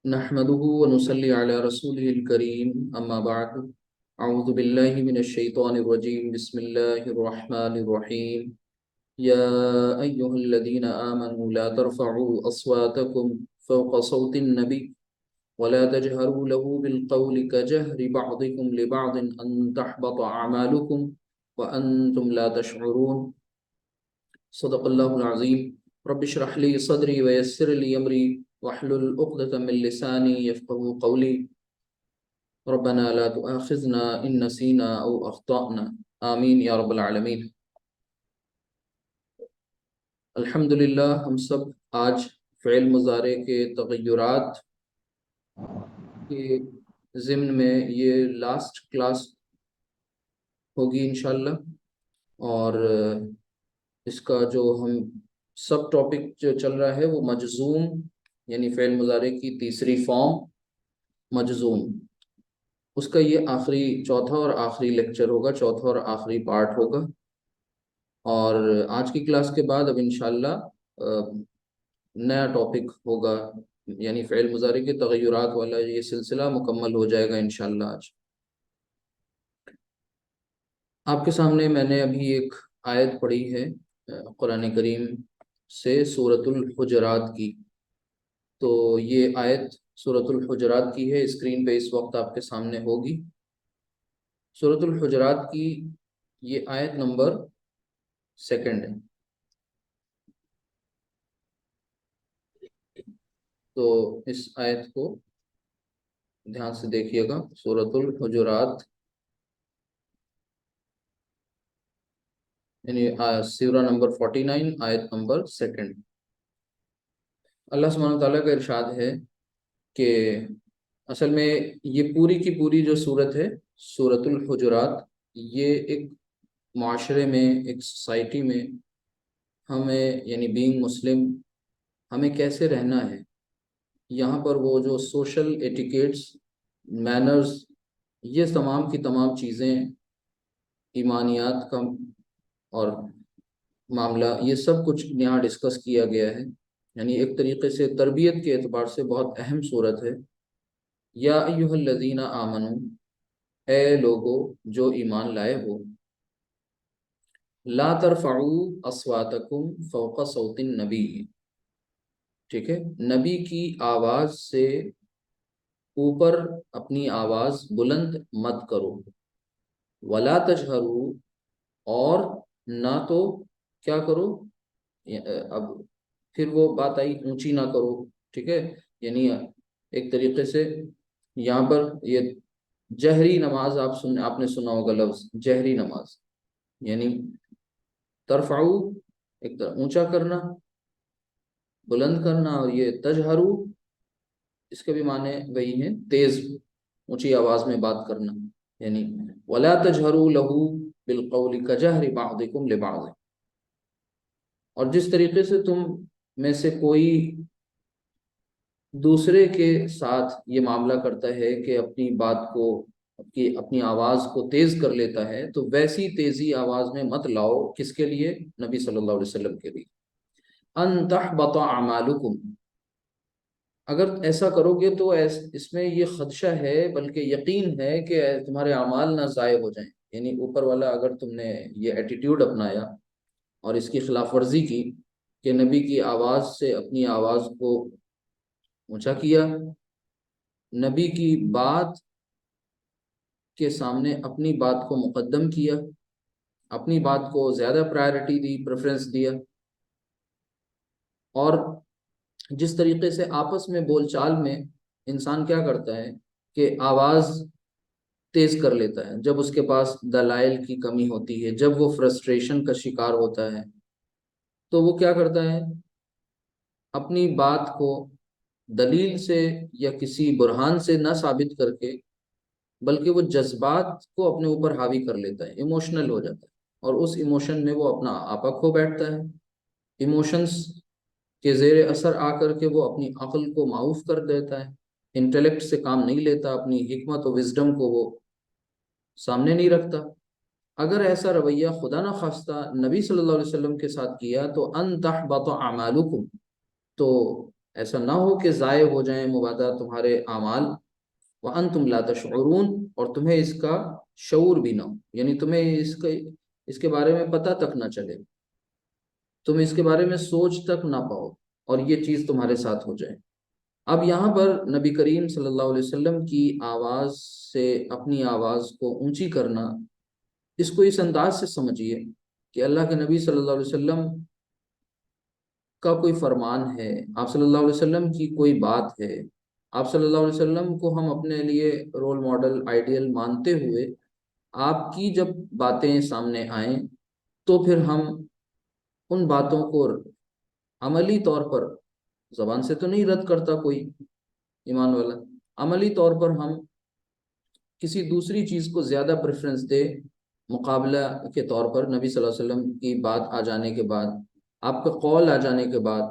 نحمده ونصلي على رسوله الكريم أما بعد أعوذ بالله من الشيطان الرجيم بسم الله الرحمن الرحيم يا أيها الذين آمنوا لا ترفعوا أصواتكم فوق صوت النبي ولا تجهروا له بالقول كجهر بعضكم لبعض أن تحبط أعمالكم وأنتم لا تشعرون صدق الله العظيم رب اشرح لي صدري ويسر لي أمري واحلل عقدة من لساني يفقهوا قولي ربنا لا تؤاخذنا إن نسينا أو أخطأنا آمین یا رب العالمین۔ الحمدللہ ہم سب آج فعل مضارع کے تغیرات کے ضمن میں یہ لاسٹ کلاس ہوگی انشاءاللہ، اور اس کا جو ہم سب ٹاپک جو چل رہا ہے وہ مجزوم، یعنی فعل مضارع کی تیسری فارم مجزوم، اس کا یہ آخری چوتھا اور آخری لیکچر ہوگا، چوتھا اور آخری پارٹ ہوگا۔ اور آج کی کلاس کے بعد اب انشاءاللہ نیا ٹاپک ہوگا، یعنی فعل مضارع کے تغیرات والا یہ سلسلہ مکمل ہو جائے گا انشاءاللہ آج۔ آپ کے سامنے میں نے ابھی ایک آیت پڑھی ہے قرآن کریم سے سورۃ الحجرات کی، تو یہ آیت سورۃ الحجرات کی ہے، اسکرین پہ اس وقت آپ کے سامنے ہوگی۔ سورۃ الحجرات کی یہ آیت نمبر 2 ہے، تو اس آیت کو دھیان سے دیکھیے گا۔ سورۃ الحجرات یعنی سورہ نمبر 49 آیت نمبر 2۔ اللہ سبحانہ تعالیٰ کا ارشاد ہے کہ اصل میں یہ پوری کی پوری جو صورت ہے سورۃ الحجرات، یہ ایک معاشرے میں، ایک سوسائٹی میں ہمیں، یعنی بینگ مسلم، ہمیں کیسے رہنا ہے، یہاں پر وہ جو سوشل ایٹیکیٹس، مینرز، یہ تمام کی تمام چیزیں، ایمانیات کا اور معاملہ، یہ سب کچھ یہاں ڈسکس کیا گیا ہے، یعنی ایک طریقے سے تربیت کے اعتبار سے بہت اہم صورت ہے۔ یا ایہا الذین آمنو، اے لوگو جو ایمان لائے ہو، لا ترفعوا اصواتکم فوق صوت النبی، ٹھیک ہے، نبی کی آواز سے اوپر اپنی آواز بلند مت کرو، ولا تجہروا، اور نہ تو کیا کرو، اب پھر وہ بات آئی اونچی نہ کرو، ٹھیک ہے، یعنی ایک طریقے سے یہاں پر یہ جہری نماز آپ نے سنا ہوگا لفظ جہری نماز، یعنی ترفعو ایک طرح اونچا کرنا، بلند کرنا، اور یہ تجہرو اس کے بھی معنی وہی ہیں، تیز اونچی آواز میں بات کرنا، یعنی ولا تجہروا لہ بالقول کجہر بعضکم لبعض، اور جس طریقے سے تم میں سے کوئی دوسرے کے ساتھ یہ معاملہ کرتا ہے کہ اپنی بات کو، اپنی آواز کو تیز کر لیتا ہے، تو ویسی تیزی آواز میں مت لاؤ، کس کے لیے؟ نبی صلی اللہ علیہ وسلم کے لیے۔ ان تحبط اعمالکم، اگر ایسا کرو گے تو اس میں یہ خدشہ ہے، بلکہ یقین ہے کہ تمہارے اعمال نہ ضائع ہو جائیں، یعنی اوپر والا اگر تم نے یہ ایٹیٹیوڈ اپنایا اور اس کی خلاف ورزی کی کہ نبی کی آواز سے اپنی آواز کو اونچا کیا، نبی کی بات کے سامنے اپنی بات کو مقدم کیا، اپنی بات کو زیادہ پرائرٹی دی، پریفرنس دیا، اور جس طریقے سے آپس میں بول چال میں انسان کیا کرتا ہے کہ آواز تیز کر لیتا ہے جب اس کے پاس دلائل کی کمی ہوتی ہے، جب وہ فرسٹریشن کا شکار ہوتا ہے، تو وہ کیا کرتا ہے، اپنی بات کو دلیل سے یا کسی برہان سے نہ ثابت کر کے، بلکہ وہ جذبات کو اپنے اوپر حاوی کر لیتا ہے، ایموشنل ہو جاتا ہے، اور اس ایموشن میں وہ اپنا آپا کھو بیٹھتا ہے، ایموشنز کے زیر اثر آ کر کے وہ اپنی عقل کو معوف کر دیتا ہے، انٹلیکٹ سے کام نہیں لیتا، اپنی حکمت و وزڈم کو وہ سامنے نہیں رکھتا۔ اگر ایسا رویہ خدا نہ خواستہ نبی صلی اللہ علیہ وسلم کے ساتھ کیا تو ان تحبط اعمالکم، تو ایسا نہ ہو کہ ضائع ہو جائیں مبادا تمہارے اعمال، وانتم لا تشعرون، اور تمہیں اس کا شعور بھی نہ ہو، یعنی تمہیں اس کے بارے میں پتہ تک نہ چلے، تم اس کے بارے میں سوچ تک نہ پاؤ، اور یہ چیز تمہارے ساتھ ہو جائے۔ اب یہاں پر نبی کریم صلی اللہ علیہ وسلم کی آواز سے اپنی آواز کو اونچی کرنا، اس کو اس انداز سے سمجھیے کہ اللہ کے نبی صلی اللہ علیہ وسلم کا کوئی فرمان ہے، آپ صلی اللہ علیہ وسلم کی کوئی بات ہے، آپ صلی اللہ علیہ وسلم کو ہم اپنے لیے رول ماڈل آئیڈیل مانتے ہوئے آپ کی جب باتیں سامنے آئیں تو پھر ہم ان باتوں کو عملی طور پر، زبان سے تو نہیں رد کرتا کوئی ایمان والا، عملی طور پر ہم کسی دوسری چیز کو زیادہ پریفرنس دے مقابلہ کے طور پر، نبی صلی اللہ علیہ وسلم کی بات آ جانے کے بعد، آپ کا قول آ جانے کے بعد،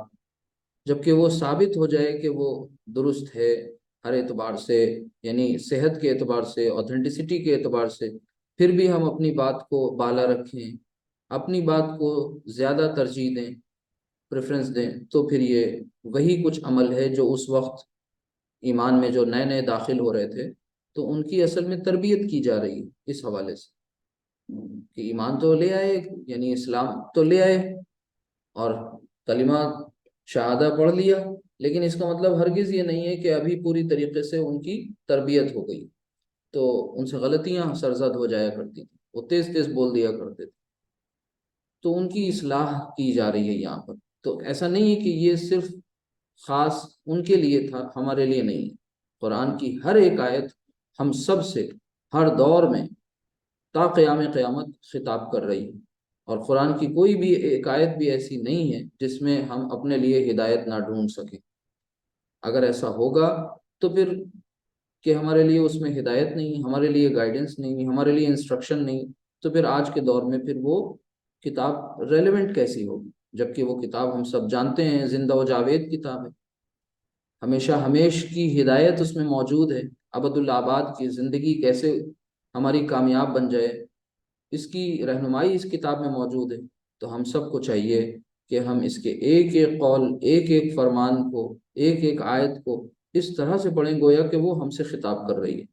جبکہ وہ ثابت ہو جائے کہ وہ درست ہے ہر اعتبار سے، یعنی صحت کے اعتبار سے، اوتھینٹسٹی کے اعتبار سے، پھر بھی ہم اپنی بات کو بالا رکھیں، اپنی بات کو زیادہ ترجیح دیں، پریفرنس دیں، تو پھر یہ وہی کچھ عمل ہے جو اس وقت ایمان میں جو نئے نئے داخل ہو رہے تھے تو ان کی اصل میں تربیت کی جا رہی ہے اس حوالے سے کہ ایمان تو لے آئے، یعنی اسلام تو لے آئے اور کلمہ شہادہ پڑھ لیا، لیکن اس کا مطلب ہرگز یہ نہیں ہے کہ ابھی پوری طریقے سے ان کی تربیت ہو گئی، تو ان سے غلطیاں سرزد ہو جایا کرتی تھیں، وہ تیز تیز بول دیا کرتے تھے، تو ان کی اصلاح کی جا رہی ہے یہاں پر۔ تو ایسا نہیں ہے کہ یہ صرف خاص ان کے لیے تھا، ہمارے لیے نہیں ہے، قرآن کی ہر ایک آیت ہم سب سے ہر دور میں تا قیام قیامت خطاب کر رہی ہے، اور قرآن کی کوئی بھی ایک آیت بھی ایسی نہیں ہے جس میں ہم اپنے لیے ہدایت نہ ڈھونڈ سکیں۔ اگر ایسا ہوگا تو پھر کہ ہمارے لیے اس میں ہدایت نہیں، ہمارے لیے گائیڈنس نہیں، ہمارے لیے انسٹرکشن نہیں، تو پھر آج کے دور میں پھر وہ کتاب ریلیونٹ کیسی ہوگی؟ جبکہ وہ کتاب ہم سب جانتے ہیں زندہ و جاوید کتاب ہے، ہمیشہ ہمیش کی ہدایت اس میں موجود ہے، ابد الآباد کی زندگی کیسے ہماری کامیاب بن جائے اس کی رہنمائی اس کتاب میں موجود ہے۔ تو ہم سب کو چاہیے کہ ہم اس کے ایک ایک قول، ایک ایک فرمان کو، ایک ایک آیت کو اس طرح سے پڑھیں گویا کہ وہ ہم سے خطاب کر رہی ہے،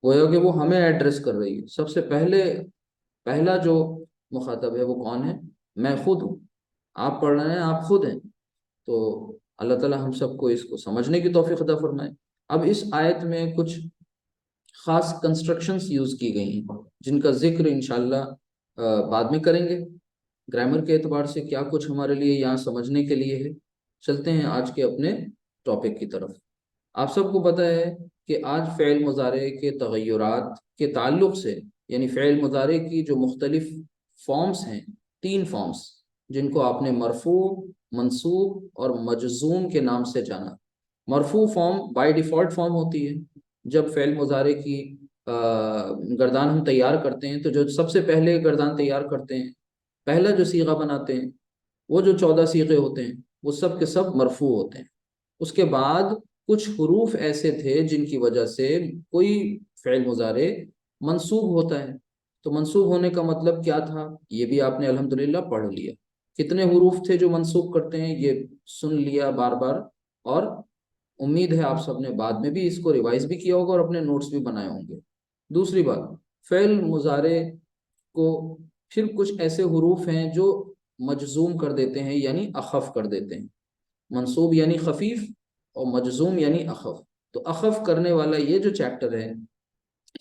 گویا کہ وہ ہمیں ایڈریس کر رہی ہے۔ سب سے پہلا جو مخاطب ہے وہ کون ہے؟ میں خود ہوں، آپ پڑھ رہے ہیں، آپ خود ہیں۔ تو اللہ تعالی ہم سب کو اس کو سمجھنے کی توفیق عطا فرمائے۔ اب اس آیت میں کچھ خاص کنسٹرکشنز یوز کی گئی ہیں جن کا ذکر انشاءاللہ بعد میں کریں گے۔ گرامر کے اعتبار سے کیا کچھ ہمارے لیے یہاں سمجھنے کے لیے ہے۔ چلتے ہیں آج کے اپنے ٹاپک کی طرف۔ آپ سب کو پتہ ہے کہ آج فعل مضارع کے تغیرات کے تعلق سے، یعنی فعل مضارع کی جو مختلف فارمز ہیں، 3 فارمز جن کو آپ نے مرفوع، منصوب اور مجزوم کے نام سے جانا۔ مرفوع فارم بائی ڈیفالٹ فارم ہوتی ہے، جب فعل مضارع کی گردان ہم تیار کرتے ہیں تو جو سب سے پہلے گردان تیار کرتے ہیں، پہلا جو صیغہ بناتے ہیں، وہ جو 14 صیغے ہوتے ہیں وہ سب کے سب مرفوع ہوتے ہیں۔ اس کے بعد کچھ حروف ایسے تھے جن کی وجہ سے کوئی فعل مضارع منصوب ہوتا ہے، تو منصوب ہونے کا مطلب کیا تھا یہ بھی آپ نے الحمدللہ پڑھ لیا۔ کتنے حروف تھے جو منصوب کرتے ہیں یہ سن لیا بار بار، اور امید ہے آپ سب نے بعد میں بھی اس کو ریوائز بھی کیا ہوگا اور اپنے نوٹس بھی بنائے ہوں گے۔ دوسری بات، فعل مضارع کو پھر کچھ ایسے حروف ہیں جو مجزوم کر دیتے ہیں، یعنی اخف کر دیتے ہیں۔ منصوب یعنی خفیف اور مجزوم یعنی اخف، تو اخف کرنے والا یہ جو چیپٹر ہے،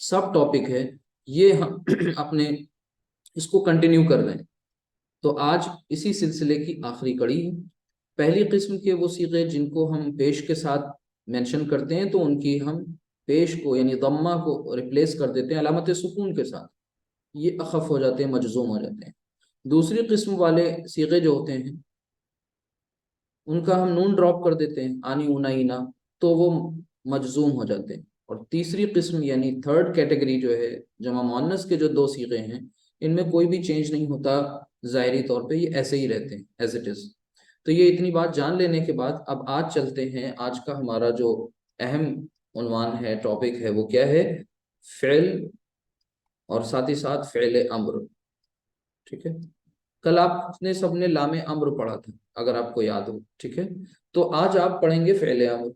سب ٹاپک ہے، یہ ہم اپنے اس کو کنٹینیو کر رہے ہیں۔ تو آج اسی سلسلے کی آخری کڑی ہے۔ پہلی قسم کے وہ صیغے جن کو ہم پیش کے ساتھ مینشن کرتے ہیں تو ان کی ہم پیش کو یعنی ضمہ کو ریپلیس کر دیتے ہیں علامت سکون کے ساتھ، یہ اخف ہو جاتے ہیں، مجزوم ہو جاتے ہیں۔ دوسری قسم والے صیغے جو ہوتے ہیں ان کا ہم نون ڈراپ کر دیتے ہیں، آنی اونا اینا، تو وہ مجزوم ہو جاتے ہیں۔ اور تیسری قسم یعنی تھرڈ کیٹیگری جو ہے، جمع مؤنث کے جو 2 صیغے ہیں، ان میں کوئی بھی چینج نہیں ہوتا ظاہری طور پہ، یہ ایسے ہی رہتے ہیں ایز اٹ از۔ تو یہ اتنی بات جان لینے کے بعد اب آج چلتے ہیں، آج کا ہمارا جو اہم عنوان ہے، ٹاپک ہے، وہ کیا ہے؟ فعل اور ساتھ ہی ساتھ فعل امر، ٹھیک ہے؟ کل آپ نے سب نے لام امر پڑھا تھا اگر آپ کو یاد ہو، ٹھیک ہے؟ تو آج آپ پڑھیں گے فعل امر۔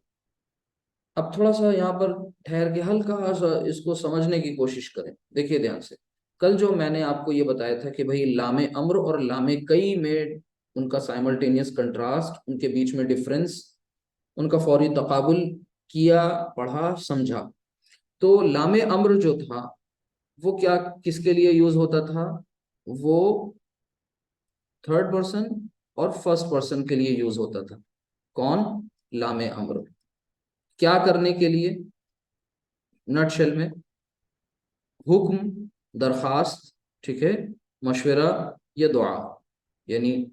اب تھوڑا سا یہاں پر ٹھہر کے ہلکا سا اس کو سمجھنے کی کوشش کریں، دیکھیے دھیان سے۔ کل جو میں نے آپ کو یہ بتایا تھا کہ بھائی لام امر اور لام کئی میں ان کا سائملٹینیس کنٹراسٹ، ان کے بیچ میں ڈفرنس، ان کا فوری تقابل کیا، پڑھا، سمجھا۔ تو لام امر جو تھا وہ کیا کس کے لیے یوز ہوتا تھا؟ وہ تھرڈ پرسن اور فرسٹ پرسن کے لیے یوز ہوتا تھا۔ کون؟ لام امر۔ کیا کرنے کے لیے؟ نٹ شیل میں حکم، درخواست، ٹھیک ہے، مشورہ یا دعا۔ یعنی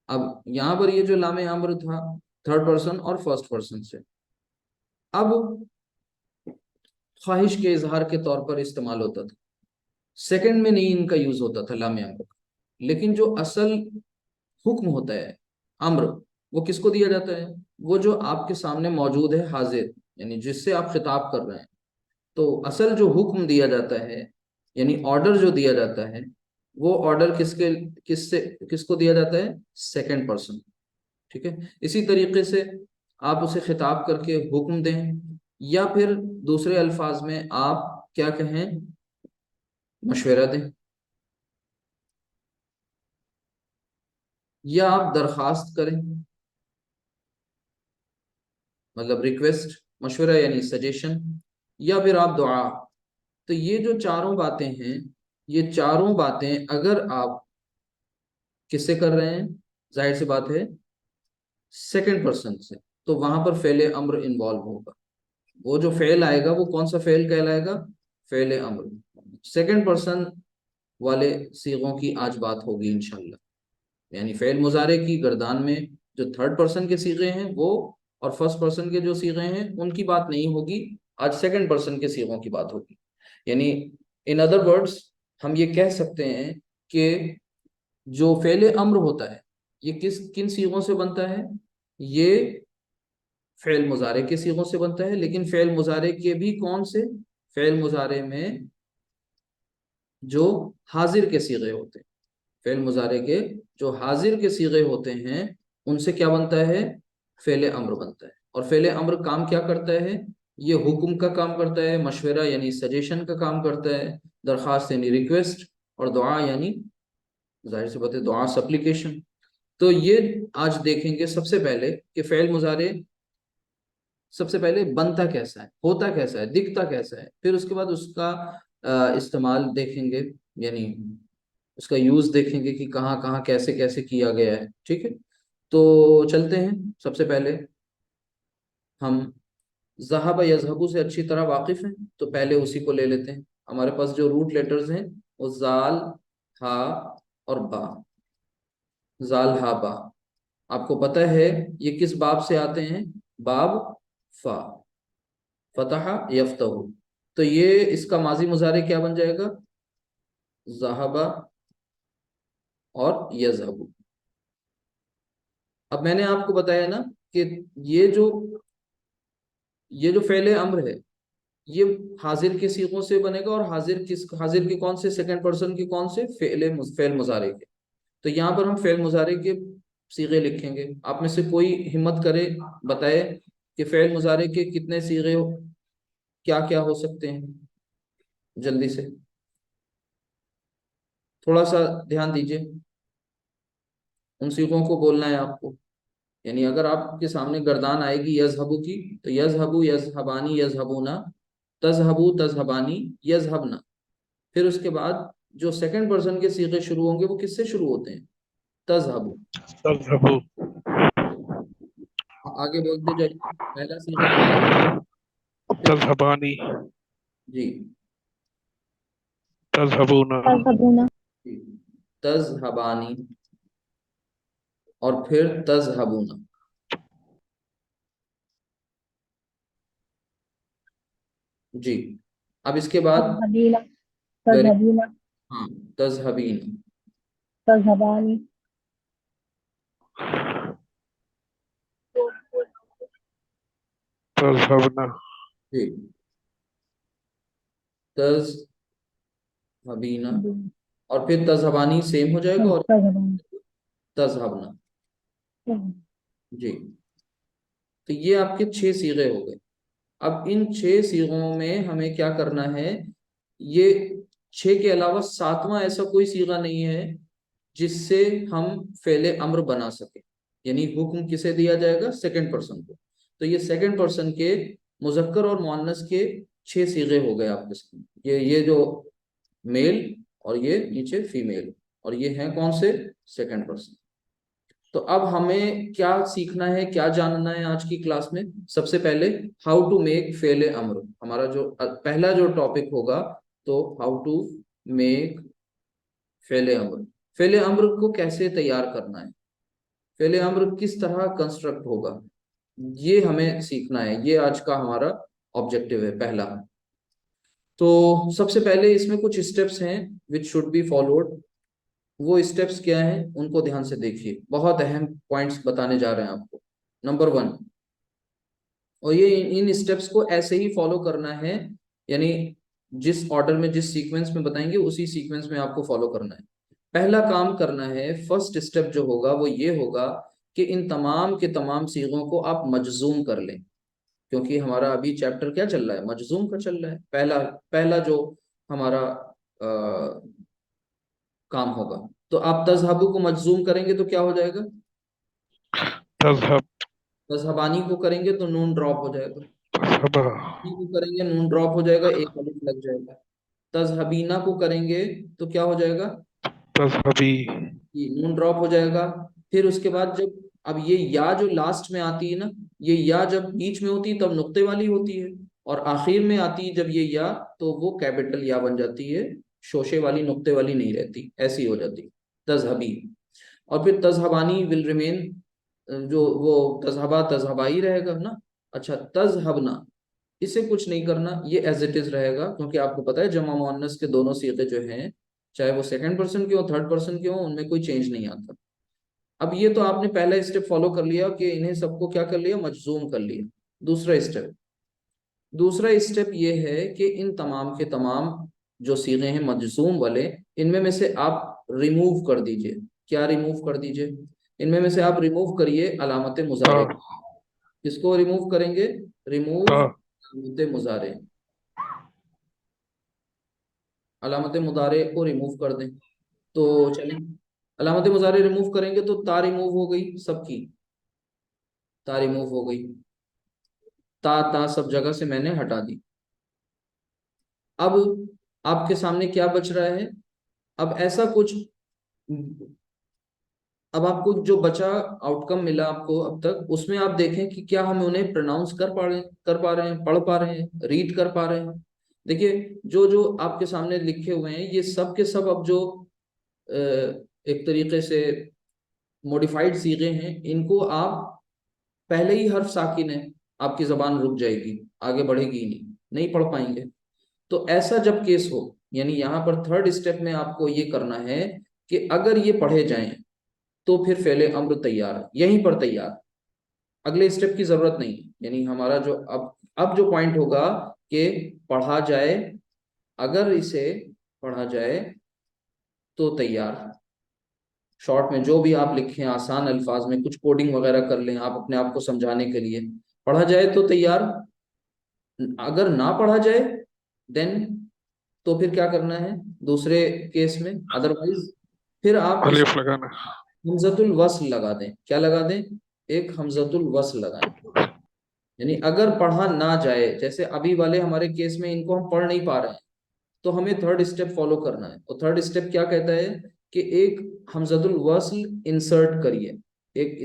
اب یہاں پر یہ جو لام امر تھا تھرڈ پرسن اور فرسٹ پرسن سے، اب خواہش کے اظہار کے طور پر استعمال ہوتا تھا، سیکنڈ میں نہیں ان کا یوز ہوتا تھا لام امر کا۔ لیکن جو اصل حکم ہوتا ہے، امر، وہ کس کو دیا جاتا ہے؟ وہ جو آپ کے سامنے موجود ہے، حاضر، یعنی جس سے آپ خطاب کر رہے ہیں۔ تو اصل جو حکم دیا جاتا ہے، یعنی آرڈر جو دیا جاتا ہے، وہ آرڈر کس کو دیا جاتا ہے؟ سیکنڈ پرسن، ٹھیک ہے؟ اسی طریقے سے آپ اسے خطاب کر کے حکم دیں، یا پھر دوسرے الفاظ میں آپ کیا کہیں؟ مشورہ دیں، یا آپ درخواست کریں، مطلب ریکویسٹ، مشورہ یعنی سجیشن، یا پھر آپ دعا۔ تو یہ جو چاروں باتیں ہیں، یہ چاروں باتیں اگر آپ کس سے کر رہے ہیں؟ ظاہر سی بات ہے سیکنڈ پرسن سے، تو وہاں پر فعل امر انوالو ہوگا۔ وہ جو فعل آئے گا وہ کون سا فعل کہلائے گا؟ فعل امر۔ سیکنڈ پرسن والے صیغوں کی آج بات ہوگی انشاءاللہ، یعنی فعل مضارع کی گردان میں جو تھرڈ پرسن کے صیغے ہیں وہ، اور فرسٹ پرسن کے جو صیغے ہیں ان کی بات نہیں ہوگی، آج سیکنڈ پرسن کے صیغوں کی بات ہوگی۔ یعنی ان ادر ورڈز ہم یہ کہہ سکتے ہیں کہ جو فعل امر ہوتا ہے یہ کن صیغوں سے بنتا ہے؟ یہ فعل مضارع کے صیغوں سے بنتا ہے، لیکن فعل مضارع کے بھی کون سے؟ فعل مضارع میں جو حاضر کے صیغے ہوتے ہیں، فعل مضارع کے جو حاضر کے صیغے ہوتے ہیں ان سے کیا بنتا ہے؟ فعل امر بنتا ہے۔ اور فعل امر کام کیا کرتا ہے؟ یہ حکم کا کام کرتا ہے، مشورہ یعنی سجیشن کا کام کرتا ہے، درخواست یعنی ریکویسٹ، اور دعا یعنی ظاہر سی بات ہے دعا، سپلیکیشن۔ تو یہ آج دیکھیں گے سب سے پہلے کہ فعل مضارع سب سے پہلے بنتا کیسا ہے، ہوتا کیسا ہے، دکھتا کیسا ہے، پھر اس کے بعد اس کا استعمال دیکھیں گے، یعنی اس کا یوز دیکھیں گے کہ کہاں کہاں کیسے کیسے کیا گیا ہے، ٹھیک ہے؟ تو چلتے ہیں، سب سے پہلے ہم ذہب یذہبو سے اچھی طرح واقف ہیں، تو پہلے اسی کو لے لیتے ہیں۔ ہمارے پاس جو روٹ لیٹرز ہیں وہ زال، ہا اور با۔ زال، ہا، با، آپ کو پتہ ہے یہ کس باب سے آتے ہیں؟ باب فا، فتح یفتح۔ تو یہ اس کا ماضی مضارع کیا بن جائے گا؟ ذہبہ اور یذہب۔ اب میں نے آپ کو بتایا نا کہ یہ جو فعل امر ہے یہ حاضر کے صیغوں سے بنے گا، اور حاضر کے کون سے؟ سیکنڈ پرسن کے کون سے؟ فعل مضارع کے۔ تو یہاں پر ہم فعل مضارع کے صیغے لکھیں گے۔ آپ میں سے کوئی ہمت کرے بتائے کہ فعل مضارع کے کتنے صیغے کیا کیا ہو سکتے ہیں؟ جلدی سے تھوڑا سا دھیان دیجئے، ان صیغوں کو بولنا ہے آپ کو۔ یعنی اگر آپ کے سامنے گردان آئے گی یذہبو کی، تو یذہبو، یذہبانی، یذہبونا، تذہبو، تذہبانی، یذہبنا۔ پھر اس کے بعد جو سیکنڈ پرسن کے صیغے شروع ہوں گے وہ کس سے شروع ہوتے ہیں؟ تذہبو۔ تذهبوا آگے بولتے جائیے، پہلا صیغہ کیا ہے؟ پھر تذهبانی جی تذهبون جی، تذہبانی، اور پھر تذہبونا۔ جی، اب اس کے بعد تذهبين ویری، تذهبين ہاں، تذہبین، تذهبان تذهبنا جی، تذہبینا، اور پھر تذہبانی سیم ہو جائے گا، اور تذهبان. تذہبنا. جی. تو یہ آپ کے 6 صیغے ہو گئے. اب ان 6 صیغوں میں ہمیں کیا کرنا ہے؟ یہ 6 کے علاوہ 7واں ایسا کوئی صیغہ نہیں ہے جس سے ہم فعل امر بنا سکیں. یعنی حکم کسے دیا جائے گا؟ سیکنڈ پرسن کو. تو یہ سیکنڈ پرسن کے مذکر اور مؤنث کے 6 صیغے ہو گئے آپ کے سامنے. یہ جو میل، اور یہ نیچے فیمیل، اور یہ ہیں کون سے؟ Second person. تو اب ہمیں کیا سیکھنا ہے، کیا جاننا ہے آج کی کلاس میں؟ سب سے پہلے ہاؤ ٹو میک فعل امر. ہمارا جو پہلا جو ٹاپک ہوگا، تو ہاؤ ٹو میک فعل امر. فعل امر کو کیسے تیار کرنا ہے، فعل امر کس طرح کنسٹرکٹ ہوگا، یہ ہمیں سیکھنا ہے. یہ آج کا ہمارا آبجیکٹو ہے پہلا. تو سب سے پہلے اس میں کچھ اسٹیپس ہیں which should be followed. وہ اسٹیپس کیا ہیں ان کو دھیان سے دیکھیے. بہت اہم پوائنٹس بتانے جا رہے ہیں آپ کو. نمبر 1، اور یہ ان اسٹیپس کو ایسے ہی فالو کرنا ہے، یعنی جس آرڈر میں، جس سیکوینس میں بتائیں گے اسی سیکوینس میں آپ کو فالو کرنا ہے. پہلا کام کرنا ہے، فرسٹ اسٹیپ جو ہوگا وہ یہ ہوگا کہ ان تمام کے تمام صیغوں کو آپ مجزوم کر لیں. کیونکہ ہمارا ابھی چیپٹر کیا چل رہا ہے؟ مجزوم کا چل رہا ہے. پہلا جو ہمارا کام ہوگا. تو آپ تذہبو کو مجزوم کریں گے تو کیا ہو جائے گا؟ تذهب. تذہبانی کو کریں گے تو نون ڈراپ ہو جائے گا. تذهبا. کو کریں گے نون ڈراپ ہو جائے گا، ایک الف لگ جائے گا. تذہبینہ کو کریں گے تو کیا ہو جائے گا؟ تذهبی. یہ نون ڈراپ ہو جائے گا. پھر اس کے بعد جب اب یہ یا جو لاسٹ میں آتی ہے نا، یہ یا جب بیچ میں ہوتی ہے تب نقطے والی ہوتی ہے، اور آخر میں آتی ہے جب یہ یا، تو وہ کیپٹل یا بن جاتی ہے، شوشے والی نقطے والی نہیں رہتی، ایسی ہو جاتی تذہبی. اور پھر تذہبانی ول ریمین، جو وہ تذہبہ تذہبہ ہی رہے گا نا. اچھا، تذہبنا اسے کچھ نہیں کرنا، یہ ایز اٹ از رہے گا، کیونکہ آپ کو پتا ہے جمع مؤنث کے دونوں صیغے جو ہیں، چاہے وہ سیکنڈ پرسن کے ہو، تھرڈ پرسن کے ہو، ان میں کوئی چینج نہیں آتا. اب یہ تو آپ نے پہلا اسٹیپ فالو کر لیا کہ انہیں سب کو کیا کر لیا؟ مجزوم کر لیا. دوسرا اسٹیپ یہ ہے کہ ان تمام کے تمام جو صیغے ہیں مجزوم والے، ان میں سے آپ ریموو کر دیجئے. کیا ریموو کر دیجئے؟ ان میں سے آپ ریموو کریے علامت تا. مضارع. کس کو ریموو کریں گے؟ ریموو تا. علامت مضارع. علامت مضارع کو ریموو کر دیں. تو چلیں، علامت مضارع ریموو کریں گے تو تا ریموو ہو گئی سب کی، تا ریموو ہو گئی. تا سب جگہ سے میں نے ہٹا دی. اب آپ کے سامنے کیا بچ رہا ہے؟ اب ایسا کچھ، اب آپ کو جو بچا آؤٹ کم ملا آپ کو اب تک، اس میں آپ دیکھیں کہ کیا ہم انہیں پروناؤنس کر پا رہے ہیں، پڑھ پا رہے ہیں، ریڈ کر پا رہے ہیں. دیکھیے جو آپ کے سامنے لکھے ہوئے ہیں، یہ سب کے سب اب جو ایک طریقے سے موڈیفائڈ صیغے ہیں، ان کو آپ پہلے ہی حرف ساکن ہے، آپ کی زبان رک جائے گی، آگے بڑھے گی ہی نہیں پڑھ پائیں گے. تو ایسا جب کیس ہو، یعنی یہاں پر تھرڈ اسٹیپ میں آپ کو یہ کرنا ہے کہ اگر یہ پڑھے جائیں تو پھر فعل امر تیار ہے، یہیں پر تیار، اگلے اسٹیپ کی ضرورت نہیں. یعنی ہمارا جو اب جو پوائنٹ ہوگا کہ پڑھا جائے، اگر اسے پڑھا جائے تو تیار. شارٹ میں جو بھی آپ لکھیں، آسان الفاظ میں کچھ کوڈنگ وغیرہ کر لیں آپ اپنے آپ کو سمجھانے کے لیے. پڑھا جائے تو تیار، اگر نہ پڑھا جائے دین تو پھر کیا کرنا ہے دوسرے کیس میں؟ ادروائز پھر آپ اس الف لگانا. حمزۃ الوصل لگا دیں. کیا لگا دیں؟ ایک حمزۃ الوصل لگائیں. یعنی اگر پڑھا نہ جائے، جیسے ابھی والے ہمارے کیس میں ان کو ہم پڑھ نہیں پا رہے ہیں، تو ہمیں تھرڈ اسٹیپ فالو کرنا ہے. اور تھرڈ اسٹیپ کیا کہتا ہے کہ ایک حمزۃ الوصل انسرٹ کریے، ایک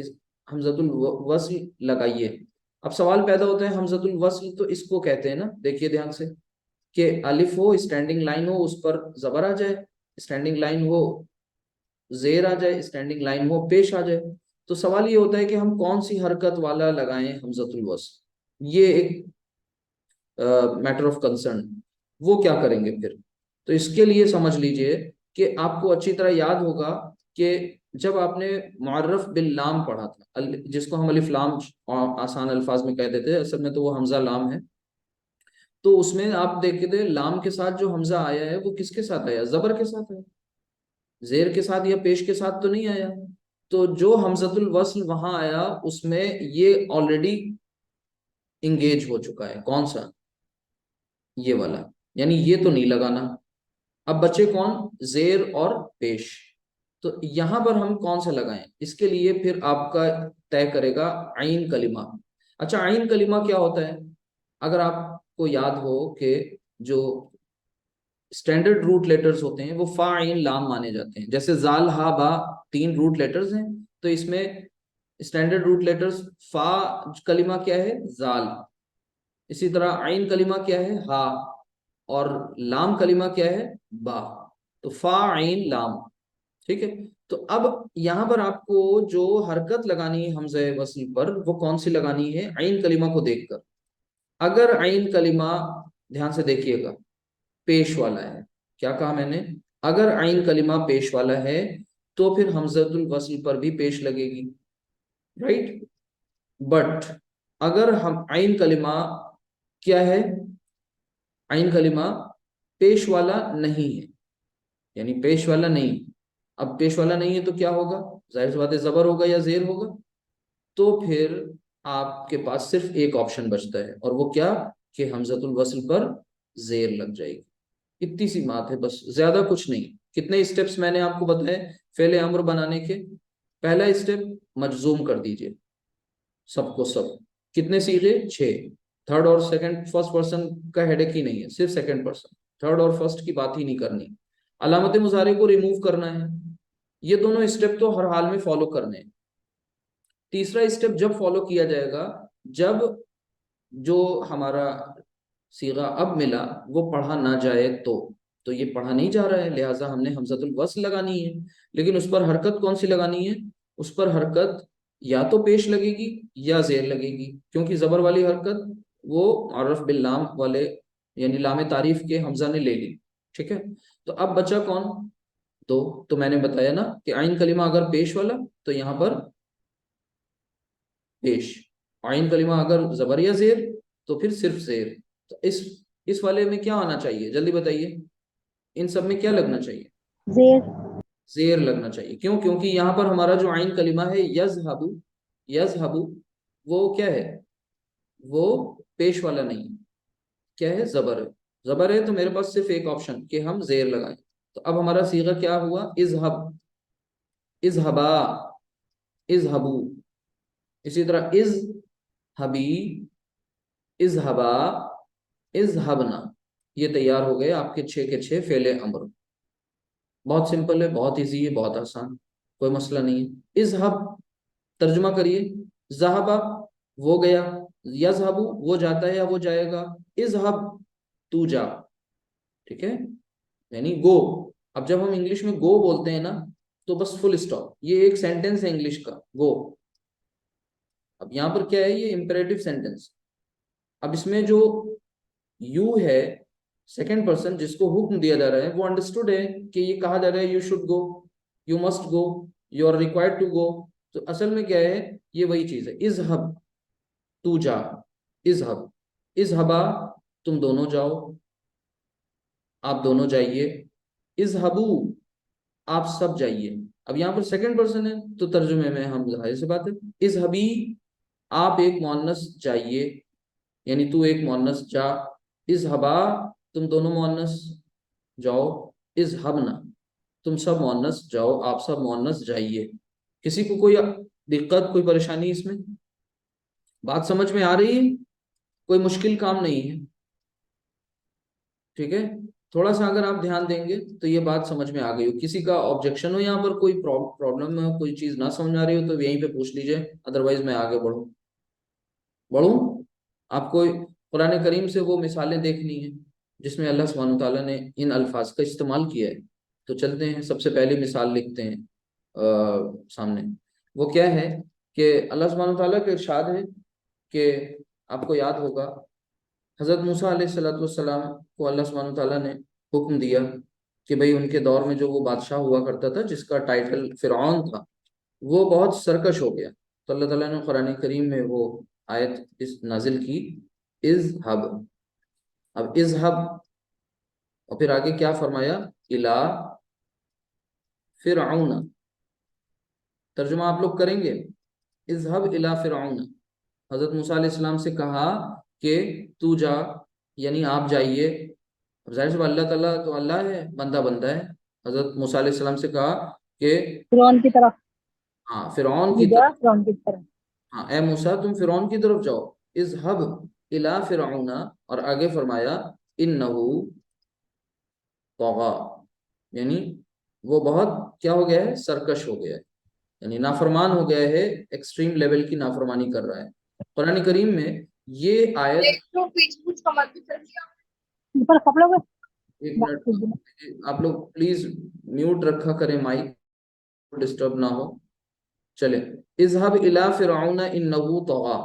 حمزۃ الوصل لگائیے. اب سوال پیدا ہوتا ہے حمزۃ الوصل تو اس کو کہتے ہیں نا، دیکھیے دھیان سے، کہ الف ہو، اسٹینڈنگ لائن ہو، اس پر زبر آ جائے، اسٹینڈنگ لائن ہو زیر آ جائے، اسٹینڈنگ لائن ہو پیش آ جائے. تو سوال یہ ہوتا ہے کہ ہم کون سی حرکت والا لگائیں حمزۃ الوصل. یہ ایک میٹر آف کنسرن. وہ کیا کریں گے پھر؟ تو اس کے لیے سمجھ لیجئے کہ آپ کو اچھی طرح یاد ہوگا کہ جب آپ نے معرف باللام پڑھا تھا، جس کو ہم الف لام آسان الفاظ میں کہہ دیتے ہیں، اصل میں تو وہ حمزہ لام ہے. تو اس میں آپ دیکھتے تھے لام کے ساتھ جو حمزہ آیا ہے وہ کس کے ساتھ آیا؟ زبر کے ساتھ آیا. زیر کے ساتھ یا پیش کے ساتھ تو نہیں آیا. تو جو حمزۃ الوصل وہاں آیا اس میں یہ آلریڈی انگیج ہو چکا ہے. کون سا؟ یہ والا. یعنی یہ تو نہیں لگانا. اب بچے کون؟ زیر اور پیش. تو یہاں پر ہم کون سا لگائیں؟ اس کے لیے پھر آپ کا طے کرے گا عین کلمہ. اچھا عین کلمہ کیا ہوتا ہے؟ اگر آپ کو یاد ہو کہ جو اسٹینڈرڈ روٹ لیٹرز ہوتے ہیں وہ فا عین لام مانے جاتے ہیں. جیسے زال ہا با 3 روٹ لیٹرز ہیں، تو اس میں اسٹینڈرڈ روٹ لیٹرز فا کلمہ کیا ہے؟ زال. اسی طرح عین کلمہ کیا ہے؟ ہا. اور لام کلمہ کیا ہے؟ با. تو فا عین لام. ٹھیک ہے. تو اب یہاں پر آپ کو جو حرکت لگانی ہے حمزہ وصل پر وہ کون سی لگانی ہے؟ عین کلمہ کو دیکھ کر. اگر عین کلمہ، دھیان سے دیکھیے گا، پیش والا ہے. کیا کہا میں نے؟ اگر عین کلمہ پیش والا ہے تو پھر حمزۃ الوصل پر بھی پیش لگے گی. رائٹ. بٹ اگر ہم عین کلمہ کیا ہے؟ عین کلمہ پیش والا نہیں ہے، یعنی پیش والا نہیں. اب پیش والا نہیں ہے تو کیا ہوگا؟ ظاہر سی بات ہے زبر ہوگا یا زیر ہوگا. تو پھر آپ کے پاس صرف ایک آپشن بچتا ہے، اور وہ کیا؟ کہ حمزۃ الوصل پر زیر لگ جائے گی. اتنی سی بات ہے بس، زیادہ کچھ نہیں. کتنے اسٹیپس میں نے آپ کو بتائے فعل امر بنانے کے؟ پہلا اسٹیپ مجزوم کر دیجئے سب کو سب. کتنے سیغے؟ 6. تھرڈ اور سیکنڈ فرسٹ پرسن کا ہیڈک ہی نہیں ہے، صرف سیکنڈ پرسن. تھرڈ اور فرسٹ کی بات ہی نہیں کرنی. علامت مضارع کو ریموو کرنا ہے. یہ دونوں اسٹیپ تو ہر حال میں فالو کرنے ہیں. تیسرا اسٹیپ جب فالو کیا جائے گا جب جو ہمارا صیغہ اب ملا وہ پڑھا نہ جائے تو یہ پڑھا نہیں جا رہا ہے، لہٰذا ہم نے حمزۃ الوصل لگانی ہے. لیکن اس پر حرکت کون سی لگانی ہے؟ اس پر حرکت یا تو پیش لگے گی یا زیر لگے گی، کیونکہ زبر والی حرکت وہ معرف باللام والے یعنی لام تعریف کے حمزہ نے لے لی. ٹھیک ہے. تو اب بچا کون؟ تو میں نے بتایا نا کہ عین کلمہ اگر پیش والا تو یہاں پر پیش. عین کلمہ اگر زبر یا زیر تو پھر صرف زیر. تو اس والے میں کیا آنا چاہیے؟ جلدی بتائیے. ان سب میں کیا لگنا چاہیے؟ زیر. زیر لگنا چاہیے. کیوں؟ کیونکہ یہاں پر ہمارا جو عین کلمہ ہے یذہب، یذہب وہ کیا ہے؟ وہ پیش والا نہیں ہے. کیا ہے؟ زبر ہے. زبر ہے تو میرے پاس صرف ایک آپشن کہ ہم زیر لگائیں. تو اب ہمارا صیغہ کیا ہوا؟ اذہب، اذہبا، اذہبو. اسی طرح اذہبی، اذہبا، اذہبنا. یہ تیار ہو گئے آپ کے 6 کے 6 فعل امر. بہت سمپل ہے، بہت ایزی ہے، بہت آسان، کوئی مسئلہ نہیں ہے. اذہب ترجمہ کریے. ذہبا وہ گیا، یذہبو وہ جاتا ہے یا وہ جائے گا. اذہب تو جا. ٹھیک ہے. یعنی گو. اب جب ہم انگلش میں گو بولتے ہیں نا تو بس فل اسٹاپ. یہ ایک سینٹنس ہے انگلش کا، گو. اب یہاں پر کیا ہے؟ یہ امپیریٹو سینٹنس. اب اس میں جو یو ہے سیکنڈ پرسن جس کو حکم دیا جا رہا ہے وہ انڈرسٹوڈ ہے کہ یہ کہا جا رہا ہے you should go, you must go, you are required to go. تو اصل میں کیا ہے؟ یہ وہی چیز ہے. اذہب تو جا، اذہب، اذہبا تم دونوں جاؤ، آپ دونوں جائیے. اذہبو آپ سب جائیے. اب یہاں پر سیکنڈ پرسن ہے تو ترجمے میں ہم ظاہر سی بات ہے اذہبی آپ ایک مؤنث جائیے، یعنی تو ایک مؤنث جا. اذہبا تم دونوں مؤنث جاؤ. اذہبنا تم سب مؤنث جاؤ، آپ سب مؤنث جائیے. کسی کو کوئی دقت، کوئی پریشانی اس میں؟ بات سمجھ میں آ رہی ہے؟ کوئی مشکل کام نہیں ہے. ٹھیک ہے. تھوڑا سا اگر آپ دھیان دیں گے تو یہ بات سمجھ میں آ گئی ہو. کسی کا آبجیکشن ہو یہاں پر، کوئی پرابلم ہو، کوئی چیز نہ سمجھ آ رہی ہو تو یہیں پہ پوچھ لیجئے، ادروائز میں آگے بڑھوں. آپ کو قرآن کریم سے وہ مثالیں دیکھنی ہیں جس میں اللہ سبحانہ تعالیٰ نے ان الفاظ کا استعمال کیا ہے. تو چلتے ہیں، سب سے پہلی مثال لکھتے ہیں سامنے. وہ کیا ہے کہ اللہ سبحانہ تعالیٰ کا ارشاد ہے کہ آپ کو یاد ہوگا حضرت موسیٰ علیہ السلام کو اللہ سبحانہ تعالیٰ نے حکم دیا کہ بھئی ان کے دور میں جو وہ بادشاہ ہوا کرتا تھا جس کا ٹائٹل فرعون تھا وہ بہت سرکش ہو گیا. تو اللہ تعالیٰ نے قرآن کریم میں وہ آیت نازل کی اذہب. اب اذہب اور پھر آگے کیا فرمایا؟ الا فرعون، ترجمہ آپ لوگ کریں گے، اذهب الى فرعون، حضرت موسیٰ علیہ السلام سے کہا کہ تو جا، یعنی آپ جائیے. اب ظاہر سی بات، اللہ تعالیٰ تو اللہ ہے، بندہ بندہ ہے. حضرت موسیٰ علیہ السلام سے کہا کہ فرعون کی طرف، ہاں فرعون یہ کی جا طرف، فرعون کی طرف. ہاں اے موسیٰ تم فرعون کی طرف جاؤ. اذهب الى فرعون، اور آگے فرمایا انه طغى، یعنی وہ بہت کیا ہو گیا ہے، سرکش ہو گیا ہے، یعنی نافرمان ہو گیا ہے، ایکسٹریم لیول کی نافرمانی کر رہا ہے. قرآن کریم میں یہ آیت، اوپر کپڑوں پہ ایک منٹ آپ لوگ پلیز میوٹ رکھا کریں، مائک ڈسٹرب نہ ہو. چلے، اذهب الى فرعون انه طغى،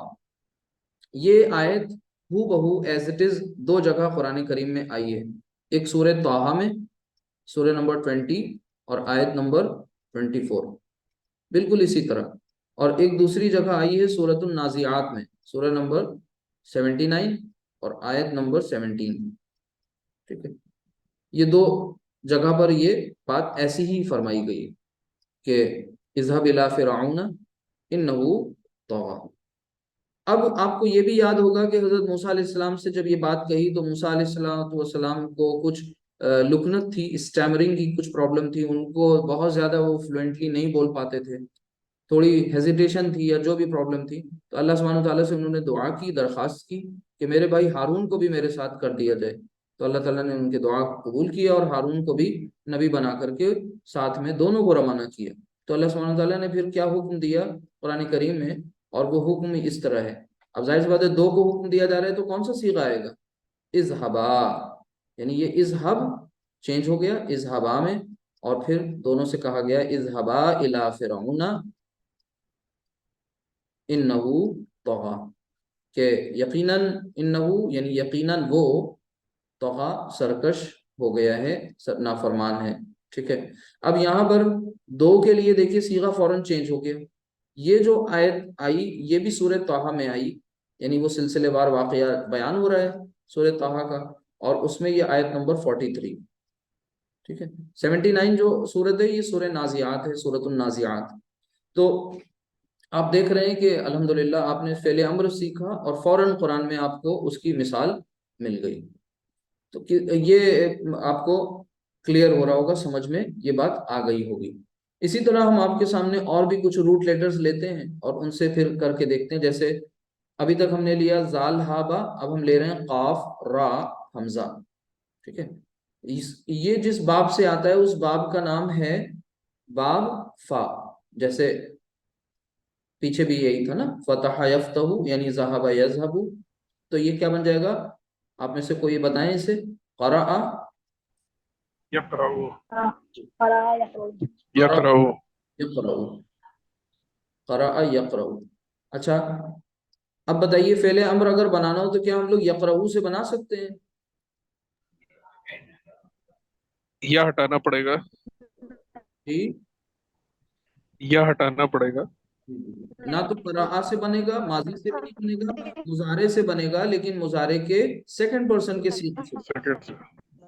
یہ آیت ہو بہو ایز اٹ از دو جگہ قرآن کریم میں آئی ہے. ایک سورہ طٰہٰ میں، سورہ نمبر 20 اور آیت نمبر 24، بالکل اسی طرح. اور ایک دوسری جگہ آئی ہے سورۃ النازعات میں، سورہ نمبر 79 اور آیت نمبر 17. ٹھیک ہے، یہ دو جگہ پر یہ بات ایسی ہی فرمائی گئی کہ اذهب الى فرعون انه طغى. اب آپ کو یہ بھی یاد ہوگا کہ حضرت موسیٰ علیہ السلام سے جب یہ بات کہی تو موسیٰ علیہ السلام کو کچھ لکنت تھی، اسٹیمرنگ کی کچھ پرابلم تھی، ان کو بہت زیادہ وہ فلوئنٹلی نہیں بول پاتے تھے، تھوڑی ہیزیٹیشن تھی یا جو بھی پرابلم تھی. تو اللہ سبحانہ وتعالیٰ سے انہوں نے دعا کی، درخواست کی کہ میرے بھائی ہارون کو بھی میرے ساتھ کر دیا جائے. تو اللہ تعالیٰ نے ان کی دعا قبول کیا اور ہارون کو بھی نبی بنا کر کے ساتھ میں دونوں کو روانہ کیا. تو اللہ سبحانہ وتعالیٰ نے پھر کیا حکم دیا قرآن کریم میں، اور وہ حکم اس طرح ہے. اب ظاہر سی بات ہے، دو کو حکم دیا جا رہا ہے تو کون سا صیغہ آئے گا؟ اذهبا، یعنی یہ اذهب چینج ہو گیا اذهبا میں، اور پھر دونوں سے کہا گیا اذهبا الى فرعون انه طغى، کہ یقیناً انه یعنی یقیناً وہ طغى سرکش ہو گیا ہے، نافرمان ہے. ٹھیک ہے، اب یہاں پر دو کے لیے دیکھیے صیغہ فوراً چینج ہو گیا. یہ جو آیت آئی یہ بھی سورہ طٰہٰ میں آئی، یعنی وہ سلسلے وار واقعہ بیان ہو رہا ہے سورہ طٰہٰ کا، اور اس میں یہ آیت نمبر 43. ٹھیک ہے، 79 جو سورت ہے یہ سورہ نازعات ہے، سورۃ النازعات. تو آپ دیکھ رہے ہیں کہ الحمدللہ آپ نے فعل امر سیکھا اور فوراً قرآن میں آپ کو اس کی مثال مل گئی. تو یہ آپ کو کلیئر ہو رہا ہوگا، سمجھ میں یہ بات آ گئی ہوگی. اسی طرح ہم آپ کے سامنے اور بھی کچھ روٹ لیٹرز لیتے ہیں اور ان سے پھر کر کے دیکھتے ہیں. جیسے ابھی تک ہم نے لیا زال ہا با، اب ہم لے رہے ہیں قاف را حمزہ. ٹھیک ہے، یہ جس باب سے آتا ہے اس باب کا نام ہے باب فا. جیسے پیچھے بھی یہی تھا نا، فتح یفتح یعنی ذہب یذہب، تو یہ کیا بن جائے گا؟ آپ میں سے کوئی بتائیں اسے. قرأ يقرأ قرأ یقرؤ. يقرأ یقرأ، قرأ یقرأ. اچھا اب بتائیے فعل امر اگر بنانا ہو تو کیا ہم لوگ یقرؤ سے بنا سکتے ہیں؟ یا ہٹانا پڑے گا، جی یا ہٹانا پڑے گا. نہ تو قرأ سے بنے گا، ماضی سے بھی نہیں بنے گا، مضارع سے بنے گا، لیکن مضارع کے سیکنڈ پرسن کے صیغے سے. سیکنڈ سے.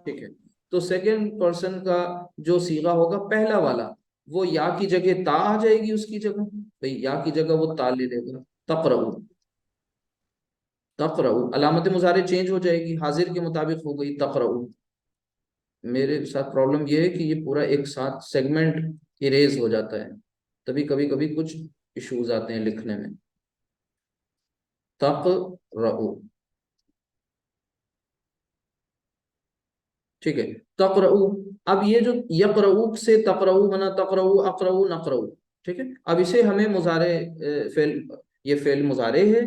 ٹھیک ہے، تو سیکنڈ پرسن کا جو صیغہ ہوگا پہلا والا، وہ یا کی جگہ تا آ جائے گی، اس کی جگہ بھئی یا کی جگہ وہ تا لے لے گا. تقرؤ، تقرؤ علامت مضارع چینج ہو جائے گی، حاضر کے مطابق ہو گئی تقرؤ. میرے ساتھ پرابلم یہ ہے کہ یہ پورا ایک ساتھ سیگمنٹ اریز ہو جاتا ہے، تبھی کبھی کبھی کچھ ایشوز آتے ہیں لکھنے میں. تقرؤ، ٹھیک ہے، تقرؤ. اب یہ جو یقرؤ سے تقرؤ بنا، تقرؤ اقرؤ نقرؤ. ٹھیک ہے، اب اسے ہمیں مضارع فعل، یہ فعل مضارع ہے،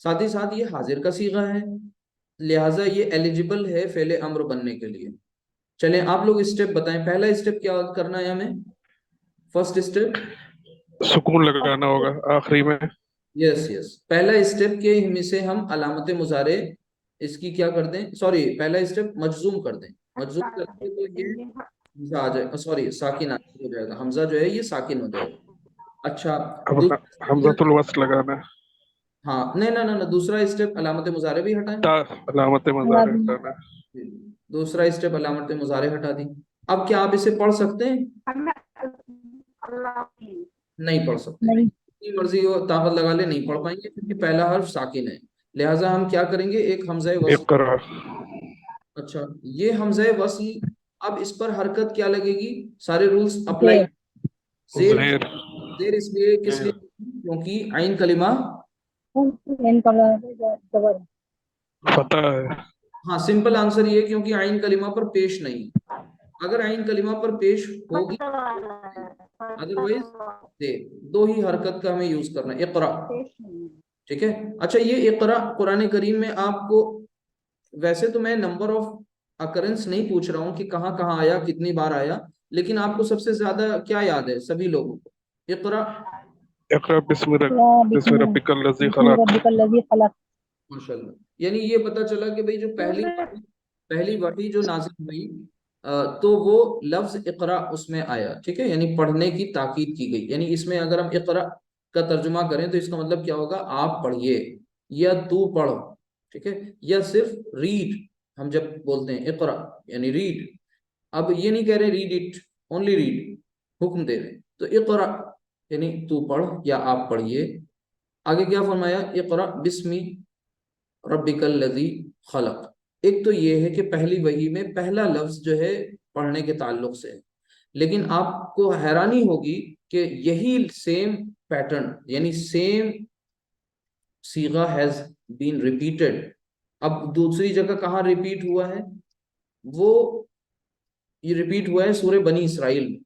ساتھ ہی ساتھ یہ حاضر کا صیغہ ہے، لہٰذا یہ ایلیجیبل ہے فعل امر بننے کے لیے. چلیں آپ لوگ اسٹیپ بتائیں، پہلا اسٹیپ کیا کرنا ہے ہمیں؟ فرسٹ اسٹیپ سکون لگانا ہوگا آخری میں. یس یس، پہلا اسٹیپ کے میں سے ہم علامت مضارع اس کی کیا کر دیں، سوری پہلا اسٹیپ مجزوم کر دیں. مجزوم کر کے تو یہ حمزہ آ جائے، سوری ساکن ہو جائے گا، حمزہ جو ہے یہ ساکن ہو جائے گا. اچھا اب حمزۃ الوصل لگانا ہے. ہاں نہیں نہ دوسرا اسٹیپ علامت مضارع بھی ہٹائیں. تا علامت مضارع ہٹانا ہے. دوسرا اسٹیپ علامت مضارع ہٹا دی. اب کیا آپ اسے پڑھ سکتے ہیں؟ نہیں پڑھ سکتے، نہیں جتنی مرضی ہو طاقت لگا لے نہیں پڑھ پائیں گے کیونکہ پہلا حرف ساکن ہے، لہٰذا ہم کیا کریں گے، ایک حمزہ وصل. اقرا. اچھا، یہ حمزہ وصل اب اس پر حرکت کیا لگے گی، سارے رولز اپلائی. زیر زیر زیر. زیر اس لیے کس لیے کیونکہ عین کلمہ ان کا زبر فتح ہے. ہاں سمپل آنسر یہ کیونکہ عین کلمہ پر پیش نہیں. اگر عین کلمہ پر پیش ہوگی ادروائز دے، دو ہی حرکت کا ہمیں یوز کرنا ہے، اقرا. ٹھیک ہے. اچھا یہ اقرا قرآن کریم میں آپ کو، ویسے تو میں نمبر آف اکرنس نہیں پوچھ رہا ہوں کہ کہاں کہاں آیا، کتنی بار آیا، لیکن آپ کو سب سے زیادہ کیا یاد ہے سبھی لوگوں کو، اقرا. اقرا بسم بسم ربک الذی بسم خلق. ربک الذی خلق. ماشاء اللہ. یعنی یہ پتا چلا کہ بھئی جو پہلی وحی جو نازل ہوئی تو وہ لفظ اقرا اس میں آیا. ٹھیک ہے، یعنی پڑھنے کی تاکید کی گئی. یعنی اس میں اگر ہم اقرا کا ترجمہ کریں تو اس کا مطلب کیا ہوگا، آپ پڑھیے یا تو پڑھو. ٹھیک ہے، یا صرف ریڈ. ہم جب بولتے ہیں اقرا یعنی ریڈ، اب یہ نہیں کہہ رہے ریڈ اٹ، اونلی ریڈ، حکم دے رہے. تو اقرا یعنی تو پڑھ یا آپ پڑھیے. آگے کیا فرمایا، اقرا بسمی ربک الذی خلق. ایک تو یہ ہے کہ پہلی وحی میں پہلا لفظ جو ہے پڑھنے کے تعلق سے ہے، لیکن آپ کو حیرانی ہوگی کہ یہی سیم پیٹرن یعنی سیم صیغہ ہیز بین ریپیٹڈ اب دوسری جگہ کہاں ریپیٹ ہوا ہے، وہ یہ ریپیٹ ہوا ہے سورہ بنی اسرائیل میں.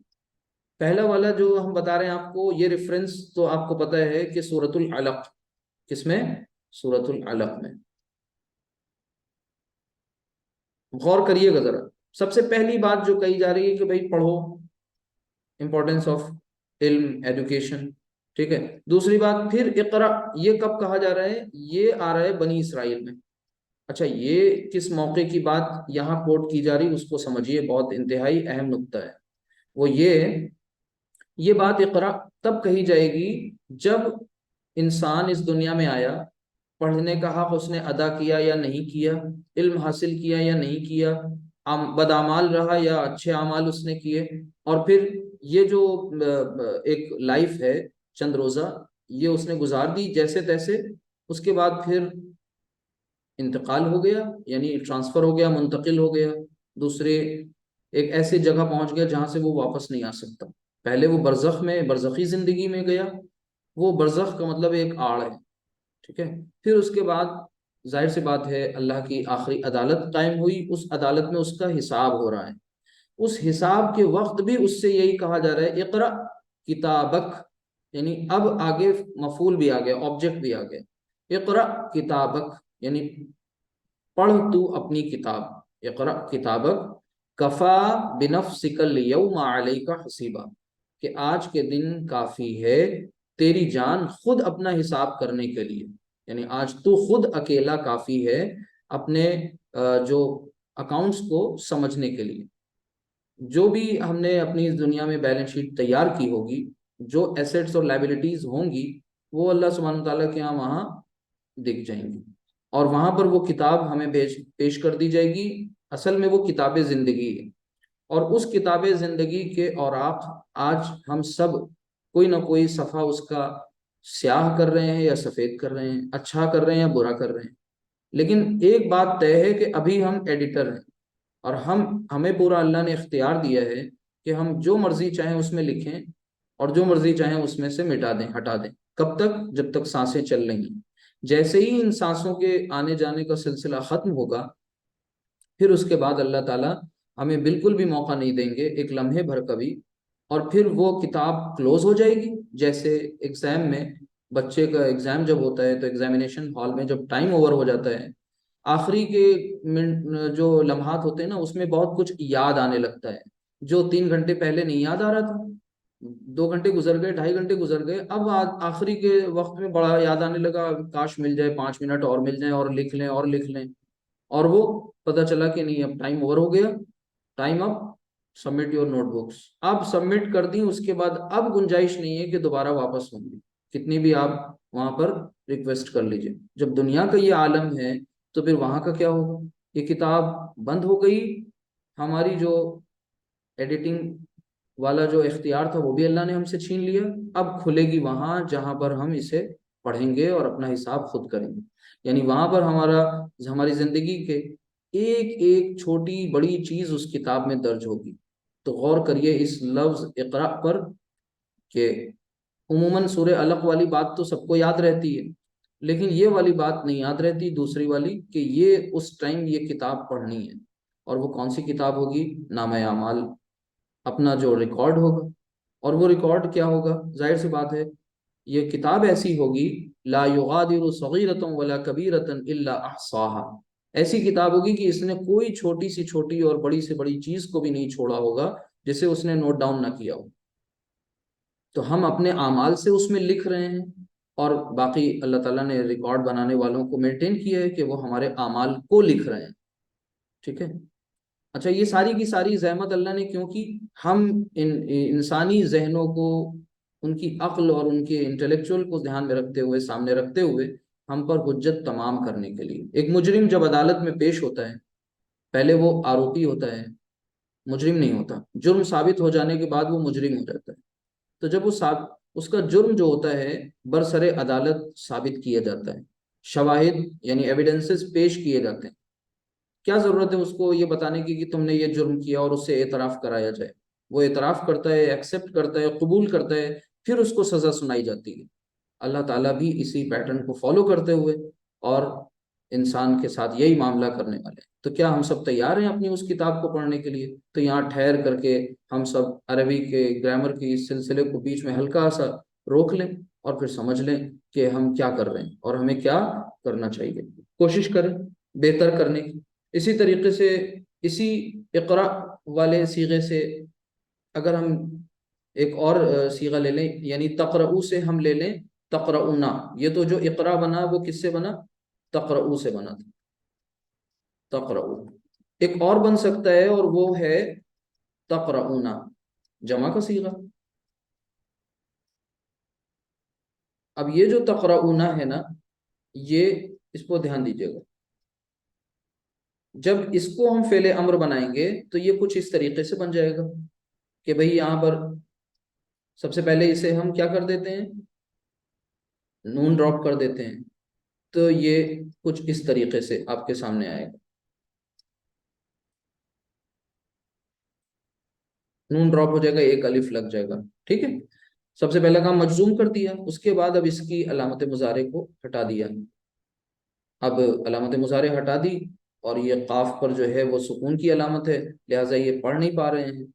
پہلا والا جو ہم بتا رہے ہیں آپ کو، یہ ریفرنس تو آپ کو پتہ ہے کہ سورۃ العلق. کس میں، سورۃ العلق میں. غور کریے گا ذرا. سب سے پہلی بات جو کہی جا رہی ہے کہ بھائی پڑھو، امپورٹینس آف علم ایڈوکیشن. ٹھیک ہے. دوسری بات پھر اقرا، یہ کب کہا جا رہا ہے، یہ آ رہا ہے بنی اسرائیل میں. اچھا یہ کس موقع کی بات یہاں کوٹ کی جا رہی اس کو سمجھیے، بہت انتہائی اہم نقطہ ہے. وہ یہ بات اقرا تب کہی جائے گی جب انسان اس دنیا میں آیا، پڑھنے کا حق اس نے ادا کیا یا نہیں کیا، علم حاصل کیا یا نہیں کیا، بدعمال رہا یا اچھے اعمال اس نے کیے، اور پھر یہ جو ایک لائف ہے چند روزہ یہ اس نے گزار دی جیسے تیسے. اس کے بعد پھر انتقال ہو گیا، یعنی ٹرانسفر ہو گیا، منتقل ہو گیا، دوسرے ایک ایسی جگہ پہنچ گیا جہاں سے وہ واپس نہیں آ سکتا. پہلے وہ برزخ میں برزخی زندگی میں گیا، وہ برزخ کا مطلب ایک آڑ ہے. ٹھیک ہے. پھر اس کے بعد ظاہر سی بات ہے اللہ کی آخری عدالت قائم ہوئی، اس عدالت میں اس کا حساب ہو رہا ہے. اس حساب کے وقت بھی اس سے یہی کہا جا رہا ہے اقرا کتابک، یعنی اب آگے مفعول بھی آ گیا، آبجیکٹ بھی آ گیا. اقرا کتابک یعنی پڑھ تو اپنی کتاب. اقرا کتابک کفا بنفسک الیوم علیک حسیبا، کہ آج کے دن کافی ہے تیری جان خود اپنا حساب کرنے کے لیے. یعنی آج تو خود اکیلا کافی ہے اپنے جو اکاؤنٹس کو سمجھنے کے لیے. جو بھی ہم نے اپنی اس دنیا میں بیلنس شیٹ تیار کی ہوگی، جو ایسیٹس اور لائبلٹیز ہوں گی، وہ اللہ سبحانہ تعالیٰ کے یہاں وہاں دکھ جائیں گی، اور وہاں پر وہ کتاب ہمیں پیش کر دی جائے گی. اصل میں وہ کتاب زندگی ہے، اور اس کتاب زندگی کے اوراق آج ہم سب کوئی نہ کوئی صفحہ اس کا سیاہ کر رہے ہیں یا سفید کر رہے ہیں، اچھا کر رہے ہیں یا برا کر رہے ہیں. لیکن ایک بات طے ہے کہ ابھی ہم ایڈیٹر ہیں، اور ہمیں پورا اللہ نے اختیار دیا ہے کہ ہم جو مرضی چاہیں اس میں لکھیں اور جو مرضی چاہیں اس میں سے مٹا دیں، ہٹا دیں. کب تک، جب تک سانسیں چل رہی ہیں. جیسے ہی ان سانسوں کے آنے جانے کا سلسلہ ختم ہوگا، پھر اس کے بعد اللہ تعالیٰ ہمیں بالکل بھی موقع نہیں دیں گے ایک لمحے بھر کبھی، اور پھر وہ کتاب کلوز ہو جائے گی. جیسے ایگزام میں بچے کا ایگزام جب ہوتا ہے تو ایگزامینیشن ہال میں جب ٹائم اوور ہو جاتا ہے، آخری کے جو لمحات ہوتے ہیں نا، اس میں بہت کچھ یاد آنے لگتا ہے جو 3 گھنٹے پہلے نہیں یاد آ رہا تھا. 2 گھنٹے گزر گئے، 2.5 گھنٹے گزر گئے، اب آخری کے وقت میں بڑا یاد آنے لگا، کاش مل جائے 5 منٹ اور مل جائیں اور لکھ لیں اور لکھ لیں. اور وہ پتہ چلا کہ نہیں، اب ٹائم اوور ہو گیا، time up, submit your notebooks. اب سبمٹ کر دی، اس کے بعد اب گنجائش نہیں ہے کہ دوبارہ واپس ہوں گی، کتنی بھی آپ وہاں پر ریکویسٹ کر لیجئے. جب دنیا کا یہ عالم ہے تو پھر وہاں کا کیا ہوگا. یہ کتاب بند ہو گئی، ہماری جو ایڈیٹنگ والا جو اختیار تھا وہ بھی اللہ نے ہم سے چھین لیا. اب کھلے گی وہاں جہاں پر ہم اسے پڑھیں گے اور اپنا حساب خود کریں گے. یعنی وہاں پر ہماری زندگی کے ایک ایک چھوٹی بڑی چیز اس کتاب میں درج ہوگی. تو غور کریے اس لفظ اقرا پر کہ عموماً سورہ علق والی بات تو سب کو یاد رہتی ہے، لیکن یہ والی بات نہیں یاد رہتی، دوسری والی، کہ یہ اس ٹائم یہ کتاب پڑھنی ہے. اور وہ کون سی کتاب ہوگی؟ نامہ اعمال، اپنا جو ریکارڈ ہوگا. اور وہ ریکارڈ کیا ہوگا؟ ظاہر سی بات ہے یہ کتاب ایسی ہوگی، لا یغادر صغیرۃ ولا کبیرۃ الا احصاها. ایسی کتاب ہوگی کہ اس نے کوئی چھوٹی سی چھوٹی اور بڑی سے بڑی چیز کو بھی نہیں چھوڑا ہوگا جسے اس نے نوٹ ڈاؤن نہ کیا ہو. تو ہم اپنے اعمال سے اس میں لکھ رہے ہیں، اور باقی اللہ تعالیٰ نے ریکارڈ بنانے والوں کو مینٹین کیا ہے کہ وہ ہمارے اعمال کو لکھ رہے ہیں. ٹھیک ہے. اچھا، یہ ساری کی ساری زحمت اللہ نے کیوں کی؟ ہم انسانی ذہنوں کو، ان کی عقل اور ان کے انٹلیکچوئل کو دھیان میں رکھتے ہوئے، سامنے رکھتے ہوئے، ہم پر حجت تمام کرنے کے لیے. ایک مجرم جب عدالت میں پیش ہوتا ہے، پہلے وہ آروپی ہوتا ہے، مجرم نہیں ہوتا. جرم ثابت ہو جانے کے بعد وہ مجرم ہو جاتا ہے. تو جب اس کا جرم جو ہوتا ہے برسر عدالت ثابت کیا جاتا ہے، شواہد یعنی ایویڈنسز پیش کیے جاتے ہیں. کیا ضرورت ہے اس کو یہ بتانے کی کہ تم نے یہ جرم کیا اور اس سے اعتراف کرایا جائے؟ وہ اعتراف کرتا ہے، ایکسیپٹ کرتا ہے، قبول کرتا ہے، پھر اس کو سزا سنائی جاتی ہے. اللہ تعالیٰ بھی اسی پیٹرن کو فالو کرتے ہوئے اور انسان کے ساتھ یہی معاملہ کرنے والے ہیں. تو کیا ہم سب تیار ہیں اپنی اس کتاب کو پڑھنے کے لیے؟ تو یہاں ٹھہر کر کے ہم سب عربی کے گرامر کے اس سلسلے کو بیچ میں ہلکا سا روک لیں اور پھر سمجھ لیں کہ ہم کیا کر رہے ہیں اور ہمیں کیا کرنا چاہیے. کوشش کریں بہتر کرنے کی. اسی طریقے سے اسی اقرا والے صیغے سے اگر ہم ایک اور صیغہ لے لیں، یعنی تقرؤ سے ہم لے لیں تقرؤنا. یہ تو جو اقرا بنا وہ کس سے بنا؟ تقرؤ سے بنا تھا. تقرؤ ایک اور بن سکتا ہے اور وہ ہے تقرؤنا، جمع کا صیغہ. اب یہ جو تقرؤنا ہے نا، یہ اس کو دھیان دیجیے گا. جب اس کو ہم فعل امر بنائیں گے تو یہ کچھ اس طریقے سے بن جائے گا کہ بھئی یہاں پر سب سے پہلے اسے ہم کیا کر دیتے ہیں؟ نون ڈراپ کر دیتے ہیں. تو یہ کچھ اس طریقے سے آپ کے سامنے آئے گا. نون ڈراپ ہو جائے گا، ایک الف لگ جائے گا. ٹھیک ہے. سب سے پہلا کام مجزوم کر دیا، اس کے بعد اب اس کی علامت مضارع کو ہٹا دیا. اب علامت مضارع ہٹا دی اور یہ قاف پر جو ہے وہ سکون کی علامت ہے، لہٰذا یہ پڑھ نہیں پا رہے ہیں.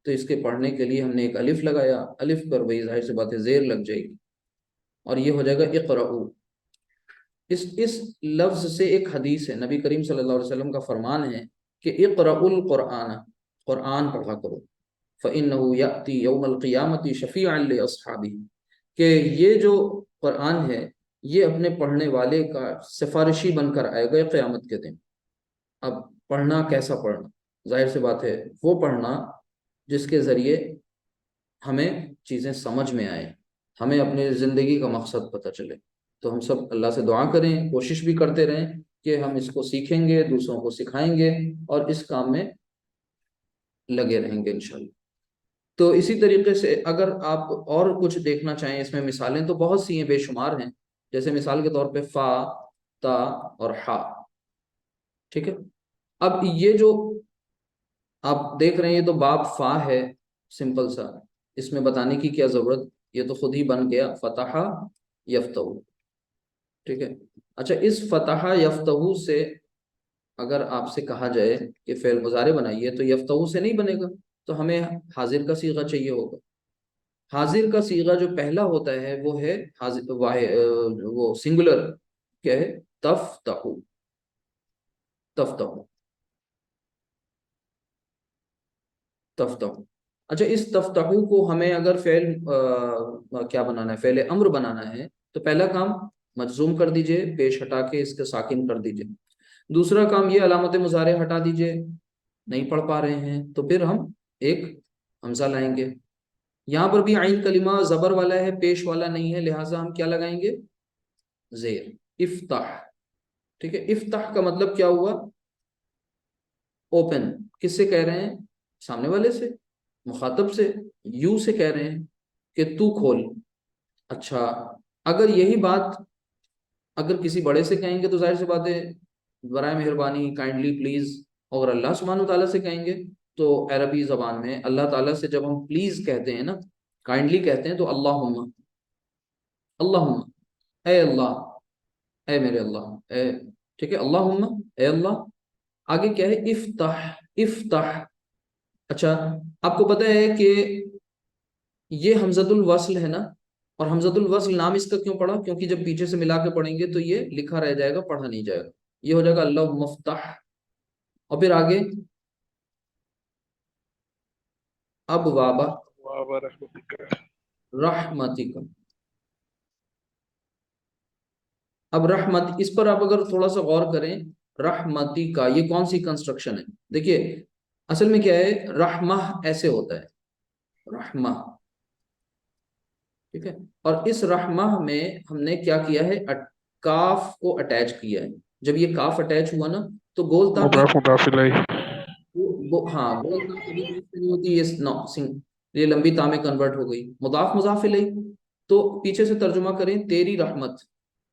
تو اس کے پڑھنے کے لیے ہم نے ایک الف لگایا. الف پر وہی ظاہر سی بات ہے زیر لگ جائے گی اور یہ ہو جائے گا اقرؤ. اس لفظ سے ایک حدیث ہے، نبی کریم صلی اللہ علیہ وسلم کا فرمان ہے کہ اقرؤ القرآن، قرآن پڑھا کرو. فَإِنَّهُ يَأْتِي يَوْمَ الْقِيَامَةِ شَفِيعًا لِأَصْحَابِهِ، کہ یہ جو قرآن ہے یہ اپنے پڑھنے والے کا سفارشی بن کر آئے گا قیامت کے دن. اب پڑھنا کیسا پڑھنا؟ ظاہر سی بات ہے وہ پڑھنا جس کے ذریعے ہمیں چیزیں سمجھ میں آئیں، ہمیں اپنی زندگی کا مقصد پتہ چلے. تو ہم سب اللہ سے دعا کریں، کوشش بھی کرتے رہیں کہ ہم اس کو سیکھیں گے، دوسروں کو سکھائیں گے اور اس کام میں لگے رہیں گے انشاءاللہ. تو اسی طریقے سے اگر آپ اور کچھ دیکھنا چاہیں اس میں مثالیں تو بہت سی ہیں، بے شمار ہیں. جیسے مثال کے طور پہ فا، تا اور ہا. ٹھیک ہے. اب یہ جو آپ دیکھ رہے ہیں یہ تو باب فا ہے، سمپل سا، اس میں بتانے کی کیا ضرورت، یہ تو خود ہی بن گیا فتح یفتح. ٹھیک ہے. اچھا، اس فتح یفتح سے اگر آپ سے کہا جائے کہ فعل مضارع بنائیے تو یفتح سے نہیں بنے گا، تو ہمیں حاضر کا صیغہ چاہیے ہوگا. حاضر کا صیغہ جو پہلا ہوتا ہے وہ ہے حاضر وہ سنگولر، کیا ہے؟ تفتح. تفتح تفتح. اچھا، اس تفتح کو ہمیں اگر فعل کیا بنانا ہے، فعل امر بنانا ہے، تو پہلا کام مجزوم کر دیجئے، پیش ہٹا کے اس کے ساکن کر دیجئے. دوسرا کام یہ علامت مضارع ہٹا دیجئے، نہیں پڑھ پا رہے ہیں تو پھر ہم ایک حمزہ لائیں گے. یہاں پر بھی عین کلمہ زبر والا ہے، پیش والا نہیں ہے، لہٰذا ہم کیا لگائیں گے؟ زیر. افتح. ٹھیک ہے. افتح کا مطلب کیا ہوا؟ اوپن. کس سے کہہ رہے ہیں؟ سامنے والے سے. مخاطب سے یو سے کہہ رہے ہیں کہ تو کھول. اچھا اگر یہی بات اگر کسی بڑے سے کہیں گے تو ظاہر سی بات ہے برائے مہربانی کائنڈلی پلیز. اور اللہ سبحانہ و تعالیٰ سے کہیں گے تو عربی زبان میں اللہ تعالیٰ سے جب ہم پلیز کہتے ہیں نا کائنڈلی کہتے ہیں تو اللہم اللہم اے اللہ اے میرے اللہ اے ٹھیک ہے اللہم اے اللہ. آگے کیا ہے افتح افتح. اچھا آپ کو پتہ ہے کہ یہ حمزۃ الوصل ہے نا اور حمزۃ الوصل نام اس کا کیوں پڑا کیونکہ جب پیچھے سے ملا کے پڑھیں گے تو یہ لکھا رہ جائے گا پڑھا نہیں جائے گا. یہ ہو جائے گا اللہ مفتح. اور پھر آگے اب وابا وابا رحمتک. رحمتک. اب رحمت اس پر آپ اگر تھوڑا سا غور کریں رحمتی کا یہ کون سی کنسٹرکشن ہے. دیکھیے اصل میں کیا ہے رحمہ ایسے ہوتا ہے رحمہ ٹھیک ہے. اور اس رحمہ میں ہم نے کیا کیا ہے کاف کو اٹیچ کیا ہے. جب یہ کاف اٹیچ ہوا نا تو گول تا کی مضاف الیہ. ہاں گول تا کبھی بھی نہیں ہوتی یہ لمبی تا میں کنورٹ ہو گئی مضاف مضاف الیہ. تو پیچھے سے ترجمہ کریں تیری رحمت.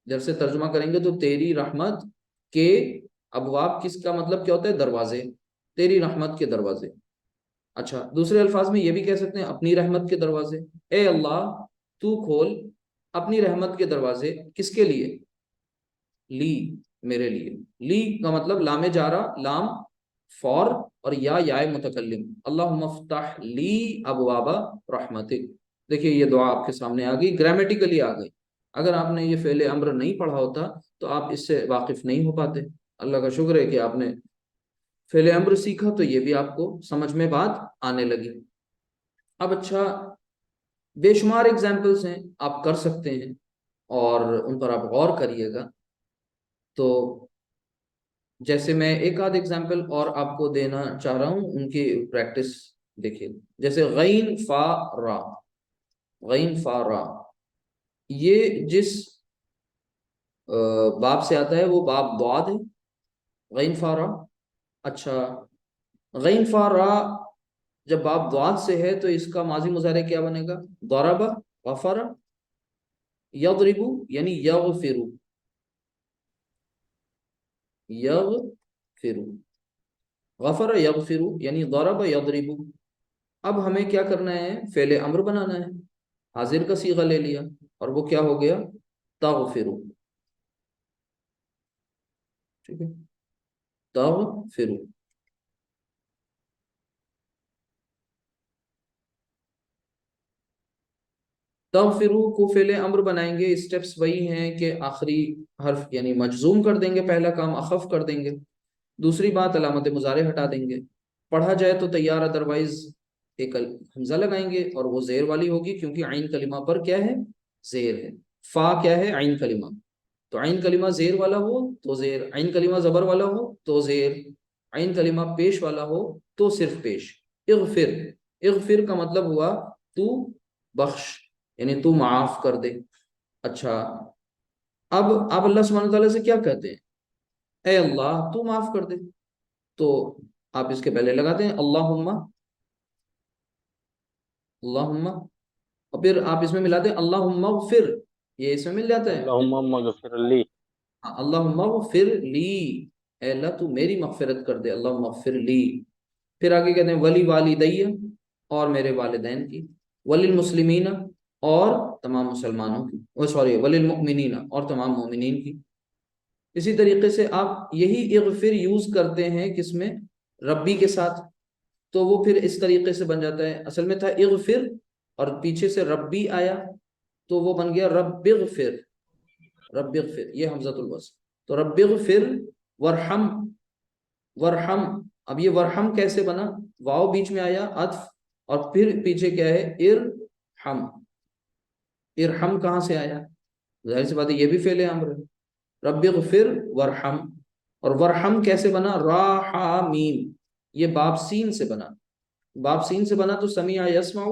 جب سے ترجمہ کریں گے تو تیری رحمت کے ابواب کس کا مطلب کیا ہوتا ہے دروازے. تیری رحمت کے دروازے. اچھا دوسرے الفاظ میں یہ بھی کہہ سکتے ہیں اپنی رحمت کے دروازے. اے اللہ تو کھول اپنی رحمت کے دروازے کس کے لیے لی میرے لیے. لی کا مطلب لام جارا لام فور اور یا متکلم اللہم افتح لی ابواب رحمتک. دیکھیے یہ دعا آپ کے سامنے آ گئی گرامیٹیکلی آ گئی. اگر آپ نے یہ فعل امر نہیں پڑھا ہوتا تو آپ اس سے واقف نہیں ہو پاتے. اللہ کا شکر ہے کہ آپ نے فعل امر سیکھا تو یہ بھی آپ کو سمجھ میں بات آنے لگی. اب اچھا بے شمار ایگزامپلس ہیں آپ کر سکتے ہیں اور ان پر آپ غور کریے گا. تو جیسے میں ایک آدھ ایگزامپل اور آپ کو دینا چاہ رہا ہوں ان کی پریکٹس دیکھیے. جیسے غین فا را غین فا را یہ جس باب سے آتا ہے وہ باب ضاد ہے غین فا را. اچھا غین فا را جب باب ضاد سے ہے تو اس کا ماضی مضارع کیا بنے گا ضرب غفر یضرب یعنی یغفر یغفر غفر یغفر یعنی ضرب یضرب. اب ہمیں کیا کرنا ہے فعل امر بنانا ہے. حاضر کا صیغہ لے لیا اور وہ کیا ہو گیا تغفر. ٹھیک ہے تغفر. تغفرو کو فعل امر بنائیں گے اسٹیپس وہی ہیں کہ آخری حرف یعنی مجزوم کر دیں گے پہلا کام اخف کر دیں گے. دوسری بات علامت مضارع ہٹا دیں گے. پڑھا جائے تو تیار ادروائز ایک حمزہ لگائیں گے اور وہ زیر والی ہوگی کیونکہ عین کلمہ پر کیا ہے زیر ہے. فا کیا ہے عین کلمہ تو عین کلمہ زیر والا ہو تو زیر عین کلمہ زبر والا ہو تو زیر عین کلمہ پیش والا ہو تو صرف پیش. اغفر اغفر کا مطلب ہوا تو بخش یعنی تو معاف کر دے. اچھا اب آپ اللہ سبحانہ تعالیٰ سے کیا کہتے ہیں اے اللہ تو معاف کر دے. تو آپ اس کے پہلے لگاتے ہیں اللہم اللہم اور پھر آپ اس میں ملاتے ہیں اللہم اغفر یہ اس میں مل جاتا ہے اللہم اغفر لی. اللہم اغفر لی اے اللہ تو میری مغفرت کر دے اللہم اغفر لی. پھر آگے کہتے ہیں ولی والدی اور میرے والدین کی وللمسلمین اور تمام مسلمانوں کی سوری وللمؤمنین اور تمام مومنین کی. اسی طریقے سے آپ یہی اغفر یوز کرتے ہیں کس میں ربی کے ساتھ تو وہ پھر اس طریقے سے بن جاتا ہے. اصل میں تھا اغفر اور پیچھے سے ربی آیا تو وہ بن گیا رب اغفر رب اغفر یہ حمزۃ الوصل. تو رب اغفر ورحم ورحم. اب یہ ورحم کیسے بنا واو بیچ میں آیا عطف اور پھر پیچھے کیا ہے ارحم. ارحم کہاں سے آیا ظاہر سی بات ہے یہ بھی فعل امر ہے. رب اغفر ورحم اور ورحم کیسے بنا راحمیم یہ باب سین سے بنا. باب سین سے بنا تو سمیع یسمع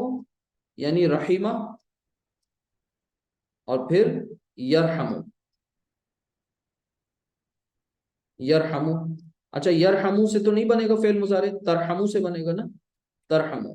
یعنی رحیمہ اور پھر یرحم یرحم. اچھا یرحمو سے تو نہیں بنے گا فعل مضارع ترحمو سے بنے گا نا ترحمو.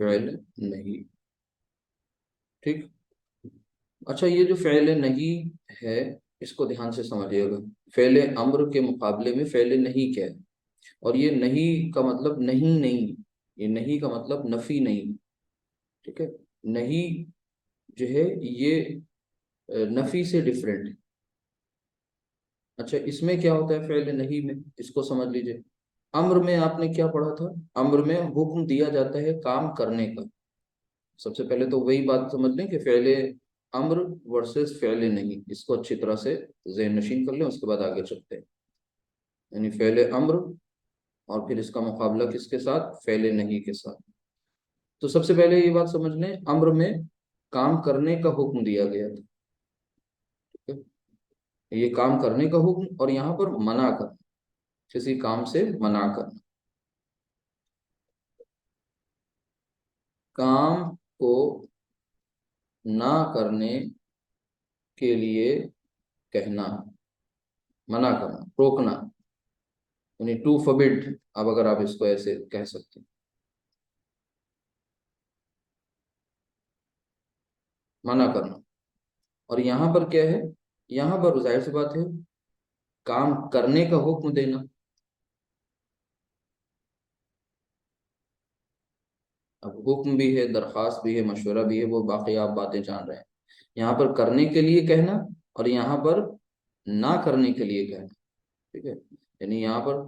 فعل نہیں. ٹھیک. اچھا یہ جو فعل نہیں ہے اس کو دھیان سے سمجھیے گا. فعل امر کے مقابلے میں فعل نہیں کیا ہے؟ اور یہ نہیں کا مطلب نہیں نہیں، یہ نہیں کا مطلب نفی نہیں. ٹھیک ہے. نہیں جو ہے یہ نفی سے ڈفرینٹ ہے. اچھا اس میں کیا ہوتا ہے فعل نہیں میں، اس کو سمجھ لیجئے. امر میں آپ نے کیا پڑھا تھا؟ امر میں حکم دیا جاتا ہے کام کرنے کا. سب سے پہلے تو وہی بات سمجھ لیں کہ فعل امر ورسز فعل نہیں، اس کو اچھی طرح سے ذہن نشین کر لیں، اس کے بعد آگے چلتے ہیں. یعنی فعل امر اور پھر اس کا مقابلہ کس کے ساتھ؟ فعل نہیں کے ساتھ. تو سب سے پہلے یہ بات سمجھ لیں، امر میں کام کرنے کا حکم دیا گیا تھا. ٹھیک ہے؟ یہ کام کرنے کا حکم، اور یہاں پر منع کرنا، کسی کام سے منع کرنا. کام کو نہ کرنے کے لیے کہنا، منع کرنا، روکنا، یعنی ٹو فبڈ. اب اگر آپ اس کو ایسے کہہ سکتے ہیں، منع کرنا. اور یہاں پر کیا ہے؟ یہاں پر ظاہر سی بات ہے کام کرنے کا حکم دینا. اب حکم بھی ہے، درخواست بھی ہے، مشورہ بھی ہے، وہ باقی آپ باتیں جان رہے ہیں. یہاں پر کرنے کے لیے کہنا اور یہاں پر نہ کرنے کے لیے کہنا. ٹھیک ہے. یعنی یہاں پر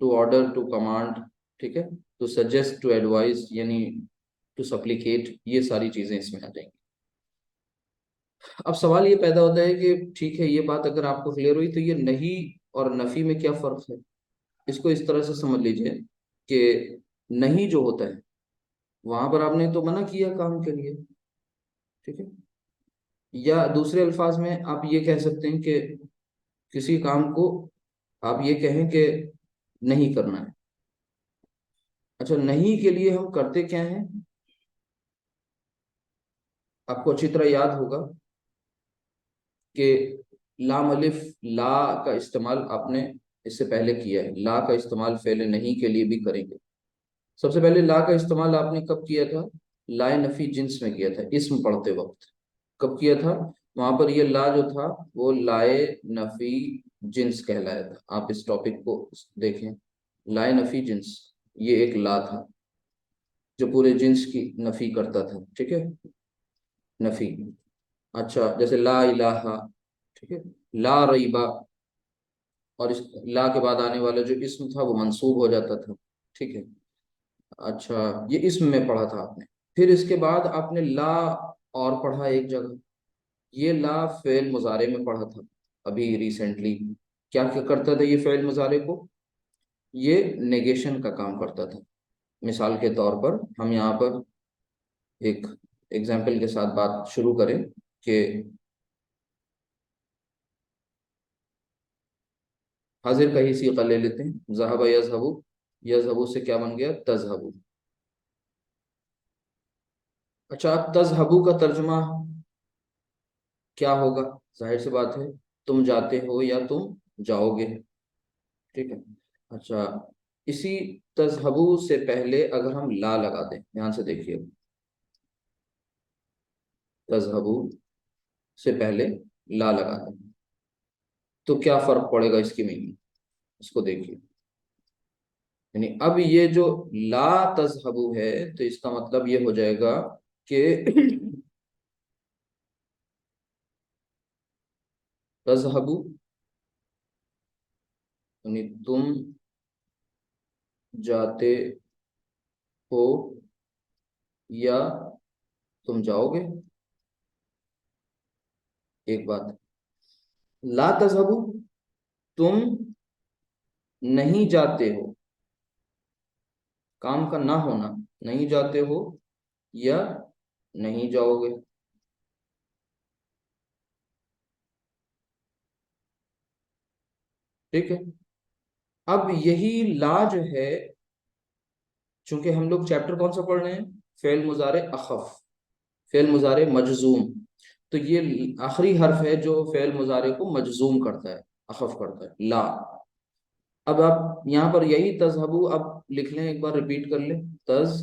ٹو آرڈر، ٹو کمانڈ، ٹھیک ہے، ٹو سجیسٹ، ٹو ایڈوائز، یعنی ٹو سپلیکیٹ، یہ ساری چیزیں اس میں آ جائیں گی. اب سوال یہ پیدا ہوتا ہے کہ ٹھیک ہے یہ بات اگر آپ کو کلیئر ہوئی تو یہ نہیں اور نفی میں کیا فرق ہے؟ اس کو اس طرح سے سمجھ لیجئے کہ نہیں جو ہوتا ہے وہاں پر آپ نے تو منع کیا کام کے لیے. ٹھیک ہے. یا دوسرے الفاظ میں آپ یہ کہہ سکتے ہیں کہ کسی کام کو آپ یہ کہیں کہ نہیں کرنا ہے. اچھا نہیں کے لیے ہم کرتے کیا ہیں؟ آپ کو اچھی طرح یاد ہوگا کہ لام الف لا کا استعمال آپ نے اس سے پہلے کیا ہے. لا کا استعمال فعل نہیں کے لیے بھی کریں گے. سب سے پہلے لا کا استعمال آپ نے کب کیا تھا؟ لائے نفی جنس میں کیا تھا، اسم پڑھتے وقت. کب کیا تھا؟ وہاں پر یہ لا جو تھا وہ لائے نفی جنس کہلایا تھا. آپ اس ٹاپک کو دیکھیں، لائے نفی جنس یہ ایک لا تھا جو پورے جنس کی نفی کرتا تھا. ٹھیک ہے. نفی. اچھا جیسے لا الہ، ٹھیک ہے، لا ریبا، اور اس لا کے بعد آنے والا جو اسم تھا وہ منصوب ہو جاتا تھا. ٹھیک ہے. اچھا یہ اسم میں پڑھا تھا آپ نے. پھر اس کے بعد آپ نے لا اور پڑھا ایک جگہ، یہ لا فعل مضارع میں پڑھا تھا ابھی ریسنٹلی. کیا کیا کرتا تھا یہ فعل مضارع کو؟ یہ نیگیشن کا کام کرتا تھا. مثال کے طور پر ہم یہاں پر ایک ایگزامپل کے ساتھ بات شروع کریں کہ حاضر کا ہی سیغہ لے لیتے ہیں. ذہب یذہب، یذہب سے کیا بن گیا؟ تذہب. اچھا اب تذہب کا ترجمہ کیا ہوگا؟ ظاہر سی بات ہے تم جاتے ہو یا تم جاؤ گے. ٹھیک ہے. اچھا اسی تذہب سے پہلے اگر ہم لا لگا دیں، دھیان سے دیکھیے، تذہب سے پہلے لا لگا دیں تو کیا فرق پڑے گا اس کی میننگ؟ اس کو دیکھیے. یعنی اب یہ جو لا تذہب ہے تو اس کا مطلب یہ ہو جائے گا کہ تذہب یعنی تم جاتے ہو یا تم جاؤ گے. ایک بات، لا تذہب تم نہیں جاتے ہو، کام کا نہ ہونا، نہیں جاتے ہو یا نہیں جاؤ گے. ٹھیک ہے. اب یہی لا جو ہے، چونکہ ہم لوگ چیپٹر کون سا پڑھ رہے ہیں؟ فعل مضارع اخف، فعل مضارع مجزوم. تو یہ آخری حرف ہے جو فعل مضارع کو مجزوم کرتا ہے، اخف کرتا ہے، لا. اب آپ یہاں پر یہی تذہبو اب لکھ لیں، ایک بار ریپیٹ کر لیں، تز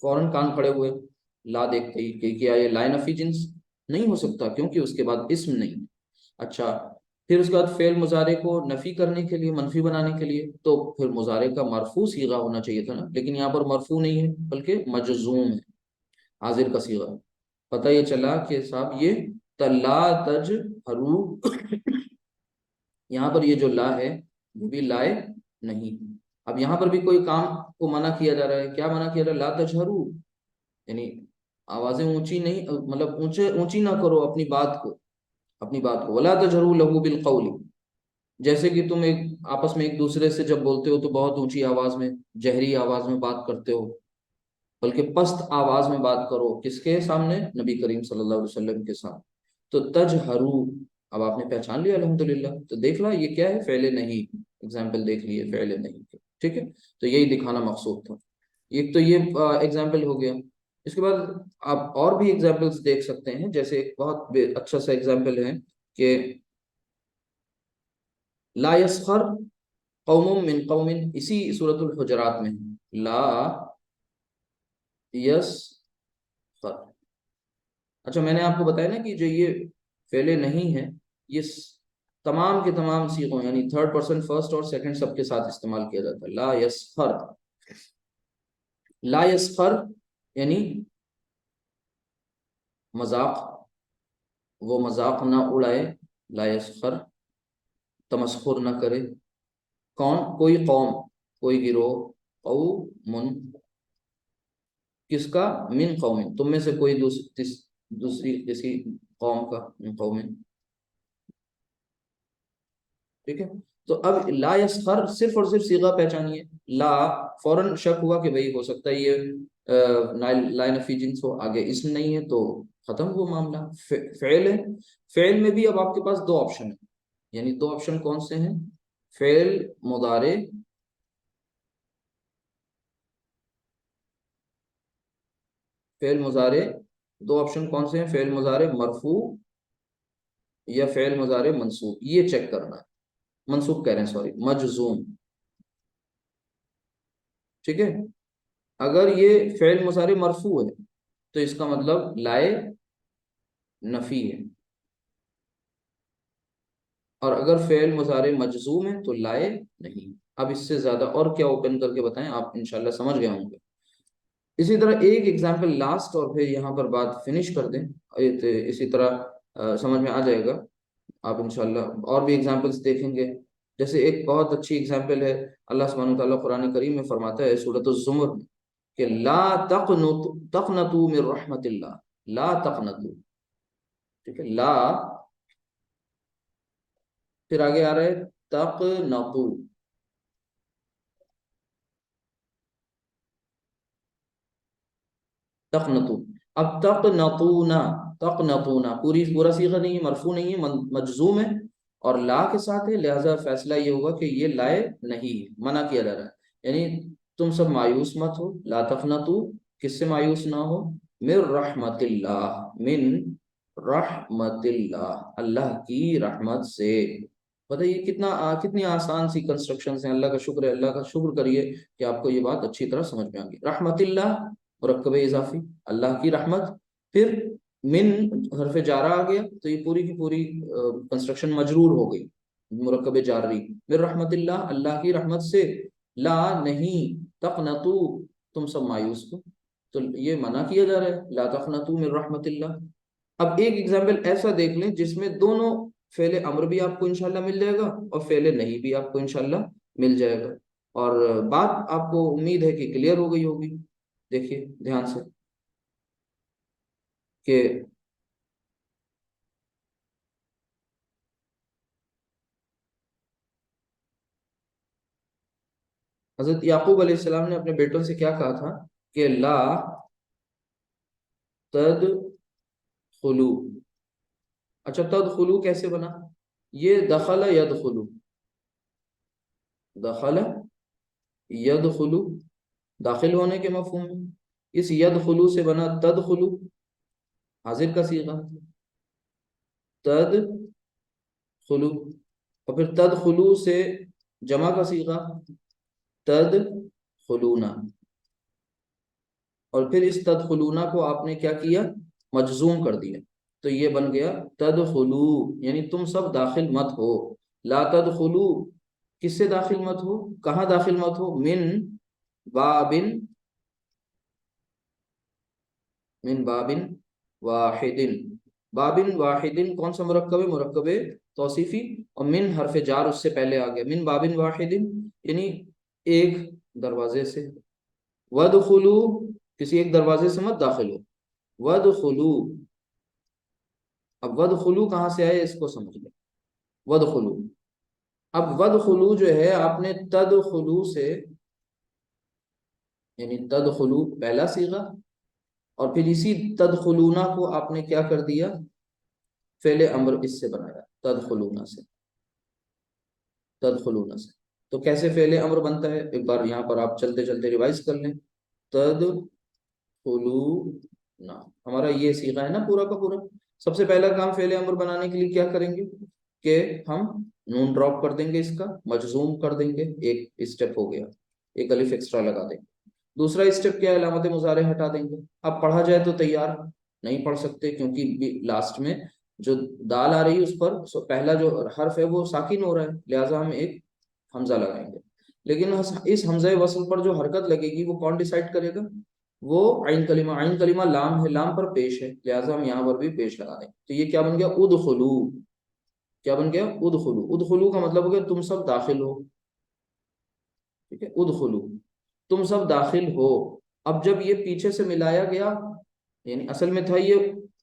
فوراً کان کھڑے ہوئے لا دیکھتے ہی کہ کیا یہ لا نفی جنس نہیں ہو سکتا، کیونکہ اس کے بعد اسم نہیں۔ اچھا، پھر اس کے بعد فعل مضارع کو نفی کرنے کے لیے، منفی بنانے کے لیے، تو پھر مضارع کا مرفوع صیغہ ہونا چاہیے تھا نا، لیکن یہاں پر مرفوع نہیں ہے بلکہ مجزوم ہے، حاضر کا صیغہ۔ پتہ یہ چلا کہ صاحب یہ تلا تج ہرو یہاں پر یہ جو لا ہے وہ بھی لائے نہیں۔ اب یہاں پر بھی کوئی کام کو منع کیا جا رہا ہے، کیا منع کیا جا رہا ہے؟ لا تجہرو، یعنی آوازیں اونچی نہیں، مطلب اونچی نہ کرو اپنی بات کو، ولا تجہروا لہ بالقول، جیسے کہ تم ایک آپس میں ایک دوسرے سے جب بولتے ہو تو بہت اونچی آواز میں، جہری آواز میں بات کرتے ہو، بلکہ پست آواز میں بات کرو، کس کے سامنے؟ نبی کریم صلی اللہ علیہ وسلم کے سامنے۔ تو تجہرو، اب آپ نے پہچان لیا الحمدللہ، تو دیکھ لا یہ کیا ہے؟ فعل نہیں، اگزامپل دیکھ لیے فعل نہیں، ٹھیک ہے؟ تو یہی دکھانا مقصود تھا۔ ایک تو یہ ایگزامپل ہو گیا۔ اس کے بعد آپ اور بھی ایگزامپلس دیکھ سکتے ہیں، جیسے ایک بہت اچھا سا ایگزامپل ہے کہ لا یسخر قوم من قوم، اسی سورۃ الحجرات میں لا یسخر۔ اچھا، میں نے آپ کو بتایا نا کہ جو یہ فعل نہیں ہے یہ تمام کے تمام صیغوں یعنی تھرڈ پرسن، فرسٹ اور سیکنڈ سب کے ساتھ استعمال کیا جاتا ہے۔ لا یسخر، لا یسخر یعنی مذاق، وہ مذاق نہ اڑائے، لا یسخر تمسخر نہ کرے۔ کون؟ کوئی قوم، کوئی گروہ، قوم کس کا؟ من قوم، تم میں سے کوئی دوسری کسی قوم کا، من قوم، ٹھیک ہے؟ تو اب لا یسخر صرف اور صرف صیغہ پہچانیے، لا فوراً شک ہوا کہ بھئی ہو سکتا ہے یہ لا نفی جنس ہو، آگے اسم نہیں ہے تو ختم ہوا معاملہ۔ فعل ہے، فعل میں بھی اب آپ کے پاس دو آپشن ہیں، یعنی دو آپشن کون سے ہیں؟ فعل مضارع، فعل مضارع دو آپشن کون سے ہیں؟ فعل مضارع مرفوع یا فعل مضارع منصوب، یہ چیک کرنا ہے۔ منصوب کہہ رہے ہیں، سوری، مجزوم، ٹھیک ہے؟ اگر یہ فعل مضارع مرفوع ہے تو اس کا مطلب لائے نفی ہے، اور اگر فعل مضارع مجزوم ہے تو لائے نہیں۔ اب اس سے زیادہ اور کیا اوپن کر کے بتائیں، آپ انشاءاللہ سمجھ گئے ہوں گے۔ اسی طرح ایک ایگزامپل لاسٹ، اور پھر یہاں پر بات فنش کر دیں، اسی طرح سمجھ میں آ جائے گا۔ آپ انشاءاللہ اور بھی ایگزامپلس دیکھیں گے، جیسے ایک بہت اچھی ایگزامپل ہے، اللہ سبحانہ وتعالیٰ قرآن کریم میں فرماتا ہے سورۃ الزمر میں کہ لا تقنطوا من رحمت اللہ، لا تقنطوا، ٹھیک ہے؟ لا، پھر آگے آ رہا ہے تقنطوا، تقنطوا۔ اب تقنطون پورا صیغہ نہیں ہے، مرفوع نہیں ہے، مجزوم ہے اور لا کے ساتھ ہے، لہذا فیصلہ یہ ہوگا کہ یہ لائے نہیں ہے، منع کیا جا رہا ہے، یعنی تم سب مایوس مت ہو، لا تقنطوا، کس سے مایوس نہ ہو؟ من رحمت اللہ، من رحمت اللہ، اللہ کی رحمت سے۔ بتائیے کتنی آسان سی کنسٹرکشن ہیں، اللہ کا شکر ہے، اللہ کا شکر کریے کہ آپ کو یہ بات اچھی طرح سمجھ میں آ گئی۔ رحمت اللہ مرکب اضافی، اللہ کی رحمت، پھر من حرف جارہ آ گیا تو یہ پوری کی پوری کنسٹرکشن مجرور ہو گئی، مرکب جاری، من رحمت اللہ، اللہ کی رحمت سے، لا نہیں، تقنطو تم سب مایوس ہو، تو یہ منع کیا جا رہا ہے، لا تقنطو من رحمت اللہ۔ اب ایک ایگزامپل ایسا دیکھ لیں جس میں دونوں فعل امر بھی آپ کو انشاءاللہ مل جائے گا اور فعل نہیں بھی آپ کو انشاءاللہ مل جائے گا، اور بات آپ کو امید ہے کہ کلیئر ہو گئی ہوگی۔ دیکھیے دھیان سے کہ حضرت یعقوب علیہ السلام نے اپنے بیٹوں سے کیا کہا تھا کہ لا تدخلو۔ اچھا، تدخلو کیسے بنا؟ یہ دخل یدخلو، دخل یدخلو داخل ہونے کے مفہوم میں، اس یدخلو سے بنا تدخلو، حاضر کا صیغہ، تدخلو، اور پھر تدخلو سے جمع کا صیغہ، تدخلونا، اور پھر اس تدخلونا کو آپ نے کیا کیا، مجزوم کر دیا، تو یہ بن گیا تدخلو، یعنی تم سب داخل مت ہو، لا تدخلو، کس سے داخل مت ہو، کہاں داخل مت ہو، بابن من بابن واحدن، بابن واحدن کون سا مرکب ہے، مرکب توصیفی، اور من حرف جار اس سے پہلے آ گیا، من بابن واحدن یعنی ایک دروازے سے، ودخلو کسی ایک دروازے سے مت داخل ہو، ودخلو، اب ودخلو کہاں سے آئے اس کو سمجھ لیں، ودخلو، اب ودخلو جو ہے آپ نے تدخلو سے، یعنی تدخلو پہلا صیغہ، اور پھر اسی تدخلونا کو آپ نے کیا کر دیا، فعل امر اس سے بنایا، تدخلونا سے، تدخلونا سے، تو کیسے فعل امر بنتا ہے، ایک بار یہاں پر آپ چلتے چلتے ریوائز کر لیں، تدخلونا ہمارا یہ صیغہ ہے نا پورا کا پورا، سب سے پہلا کام فعل امر بنانے کے لیے کیا کریں گے کہ ہم نون ڈراپ کر دیں گے، اس کا مجزوم کر دیں گے، ایک اسٹیپ ہو گیا، ایک الف ایکسٹرا لگا دیں گے، دوسرا اسٹیپ کیا ہے، علامت مضارع ہٹا دیں گے، اب پڑھا جائے تو تیار نہیں پڑھ سکتے کیونکہ لاسٹ میں جو دال آ رہی ہے اس پر پہلا جو حرف ہے وہ ساکن ہو رہا ہے، لہٰذا ہم ایک حمزہ لگائیں گے، لیکن اس حمزہ وصل پر جو حرکت لگے گی وہ کون ڈیسائیڈ کرے گا، وہ عین کلمہ، عین کلمہ لام ہے، لام پر پیش ہے، لہٰذا ہم یہاں پر بھی پیش لگا دیں گے، تو یہ کیا بن گیا، ادخلو، کیا بن گیا، ادخلو، ادخلو کا مطلب ہو گیا تم سب داخل ہو، ٹھیک ہے، ادخلو تم سب داخل ہو، اب جب یہ پیچھے سے ملایا گیا، یعنی اصل میں تھا یہ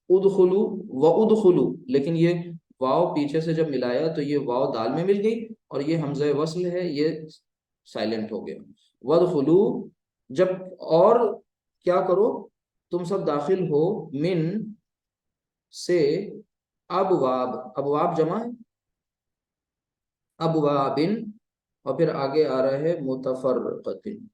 ادخلو و ادخلو، لیکن یہ واو پیچھے سے جب ملایا تو یہ واو دال میں مل گئی، اور یہ حمزہ وصل ہے یہ سائلنٹ ہو گیا، ودخلو، جب اور کیا کرو، تم سب داخل ہو، من سے، ابواب، ابواب جمع ہے، ابوابن، اور پھر آگے آ رہا ہے متفرقتن،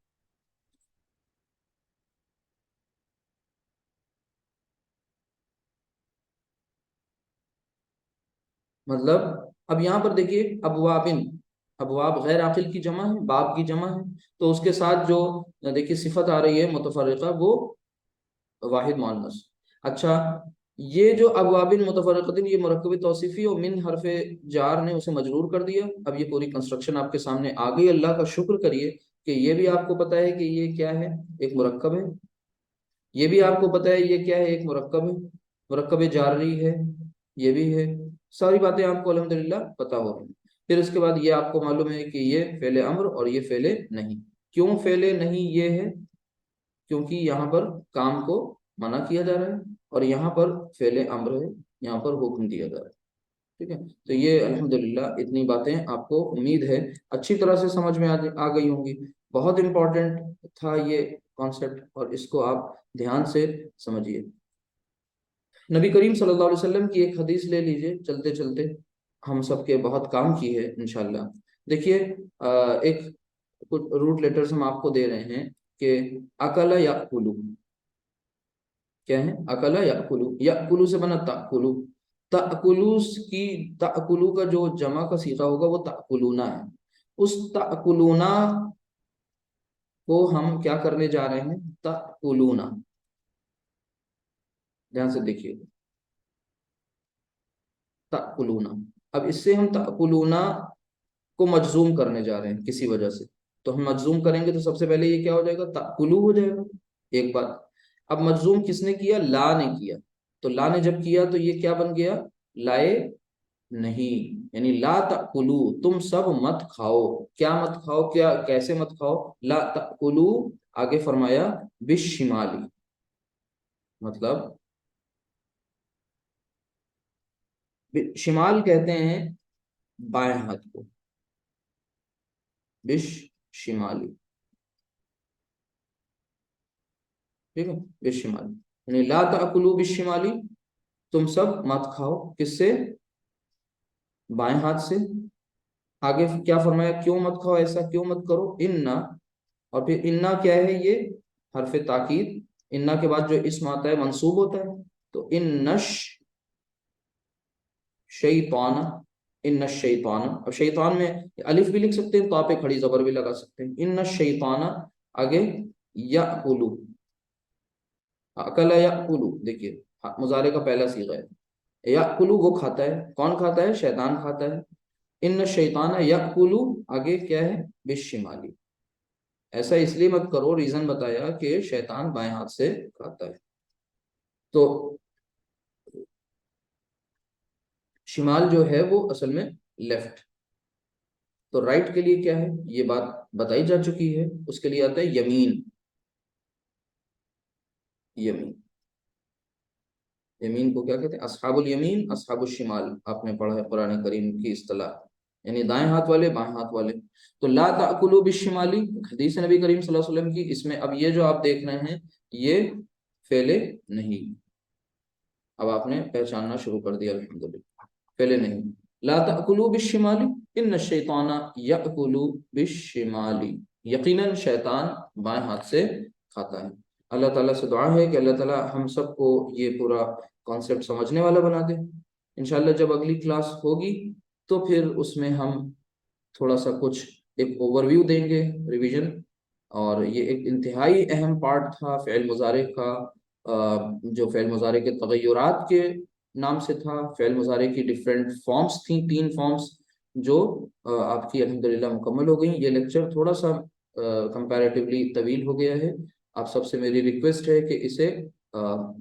مطلب اب یہاں پر دیکھیے ابوابن، ابواب غیر عاقل کی جمع ہے، باب کی جمع ہے، تو اس کے ساتھ جو دیکھیے صفت آ رہی ہے متفرقہ وہ واحد مؤنث، اچھا یہ جو ابوابن متفرقتن یہ مرکب توصیفی اور من حرف جار نے اسے مجرور کر دیا، اب یہ پوری کنسٹرکشن آپ کے سامنے آ گئی، اللہ کا شکر کریے کہ یہ بھی آپ کو پتا ہے کہ یہ کیا ہے، ایک مرکب ہے، یہ بھی آپ کو پتا ہے یہ کیا ہے، ایک مرکب ہے، مرکب جاری ہے، یہ بھی ہے، ساری باتیں آپ کو الحمدللہ پتا ہو رہی ہیں، پھر اس کے بعد یہ آپ کو معلوم ہے کہ یہ فعل امر اور یہ فعل نہیں، کیوں فعل نہیں یہ ہے، کیونکہ یہاں پر کام کو منع کیا جا رہا ہے، اور یہاں پر فعل امر ہے، یہاں پر حکم دیا جا رہا ہے، ٹھیک ہے، تو یہ الحمدللہ اتنی باتیں آپ کو امید ہے اچھی طرح سے سمجھ میں آ گئی ہوں گی، بہت امپورٹنٹ تھا یہ کانسیپٹ، اور اس کو آپ دھیان سے سمجھیے، نبی کریم صلی اللہ علیہ وسلم کی ایک حدیث لے لیجئے چلتے چلتے، ہم سب کے بہت کام کی ہے انشاءاللہ، دیکھیے ایک کچھ روٹ لیٹرز ہم آپ کو دے رہے ہیں کہ اکلا یاکلو، کیا ہے، اکلا یاکلو، یاکلو سے بنا تاکلو، تاکلو کی، تاکلو کا جو جمع کا صیغہ ہوگا وہ تاکلونا ہے، اس تاکلونا کو ہم کیا کرنے جا رہے ہیں، تاکلونا، دھیان سے دیکھیے، تاکلونا، اب اس سے ہم تاکلونا کو مجزوم کرنے جا رہے ہیں کسی وجہ سے، تو ہم مجزوم کریں گے تو سب سے پہلے یہ کیا ہو جائے گا، تاکلو ہو جائے گا، ایک بات، اب مجزوم کس نے کیا، لا نے کیا، تو لا نے جب کیا تو یہ کیا بن گیا، لائے نہیں، یعنی لا تاکلو تم سب مت کھاؤ، کیا مت کھاؤ، کیا کیسے مت کھاؤ، لا تاکلو، آگے فرمایا بالشمالی، مطلب شمال کہتے ہیں بائیں ہاتھ کو، بش شمالی، ٹھیک ہے، بش شمالی، یعنی لا تاکلو بالشمالی، تم سب مت کھاؤ کس سے، بائیں ہاتھ سے، آگے کیا فرمایا، کیوں مت کھاؤ، ایسا کیوں مت کرو، اننا، اور پھر اننا کیا ہے، یہ حرف تاکید، اننا کے بعد جو اسم آتا ہے منصوب ہوتا ہے، تو انش شیطان، ان الشیطان، اب شیطان میں الف بھی لکھ سکتے ہیں، تو پہ کھڑی زبر بھی لگا سکتے ہیں، ان الشیطان، آگے یاکلو، اکلا یاکلو، دیکھیے مضارع کا پہلا صیغہ ہے، یاکلو وہ کھاتا ہے، کون کھاتا ہے؟ شیطان کھاتا ہے، ان الشیطان یاکلو آگے کیا ہے؟ بالشمالی، ایسا اس لیے مت کرو، ریزن بتایا کہ شیطان بائیں ہاتھ سے کھاتا ہے، تو شمال جو ہے وہ اصل میں لیفٹ، تو رائٹ کے لیے کیا ہے؟ یہ بات بتائی جا چکی ہے، اس کے لیے آتا ہے یمین، یمین، یمین کو کیا کہتے ہیں؟ اصحاب الیمین اصحاب الشمال، آپ نے پڑھا ہے قرآن کریم کی اصطلاح، یعنی دائیں ہاتھ والے بائیں ہاتھ والے۔ تو لا تأکلوا بالشمالی، حدیث نبی کریم صلی اللہ علیہ وسلم کی، اس میں اب یہ جو آپ دیکھ رہے ہیں یہ فعل نہیں، اب آپ نے پہچاننا شروع کر دیا الحمدللہ، فعل نہیں، لا تأکلوا بالشمالی ان الشیطان یأکل بالشمال، یقیناً شیطان بائیں ہاتھ سے کھاتا ہے۔ اللہ تعالیٰ سے دعا ہے کہ اللہ تعالیٰ ہم سب کو یہ پورا کانسیپٹ سمجھنے والا بنا دے۔ انشاءاللہ جب اگلی کلاس ہوگی تو پھر اس میں ہم تھوڑا سا کچھ ایک اوور ویو دیں گے، ریویژن، اور یہ ایک انتہائی اہم پارٹ تھا فعل مضارع کا، جو فعل مضارع کے تغیرات کے نام سے تھا، فعل مضارع کی ڈیفرنٹ فارمز تھیں، 3 فارمز جو آپ کی الحمدللہ مکمل ہو گئیں۔ یہ لیکچر تھوڑا سا کمپیریٹیولی طویل ہو گیا ہے، آپ سب سے میری ریکویسٹ ہے کہ اسے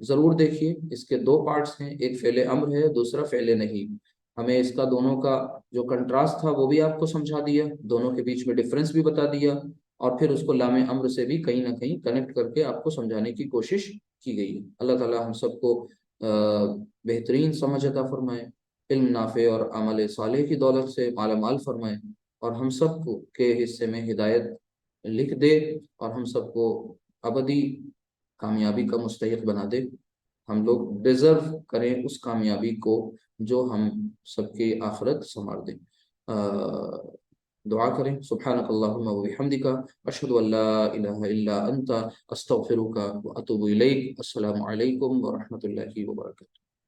ضرور دیکھیے، اس کے 2 پارٹس ہیں، ایک فعل امر ہے، دوسرا فعل نہیں، ہمیں اس کا دونوں کا جو کنٹراسٹ تھا وہ بھی آپ کو سمجھا دیا، دونوں کے بیچ میں ڈفرینس بھی بتا دیا، اور پھر اس کو لام امر سے بھی کہیں نہ کہیں کنیکٹ کر کے آپ کو سمجھانے کی کوشش کی گئی ہے۔ اللہ تعالیٰ ہم سب کو بہترین سمجھ عطا فرمائے، علم نافع اور عمل صالح کی دولت سے مالا مال فرمائے، اور ہم سب کو کے حصے میں ہدایت لکھ دے، اور ہم سب کو ابدی کامیابی کا مستحق بنا دے، ہم لوگ ڈیزرو کریں اس کامیابی کو جو ہم سب کی آخرت سنوار دیں۔ دعا کریں، سبحانک اللہم و بحمدک، اشہد ان لا الہ الا انت، استغفرک و اتوب الیک۔ السلام علیکم ورحمۃ اللہ وبرکاتہ۔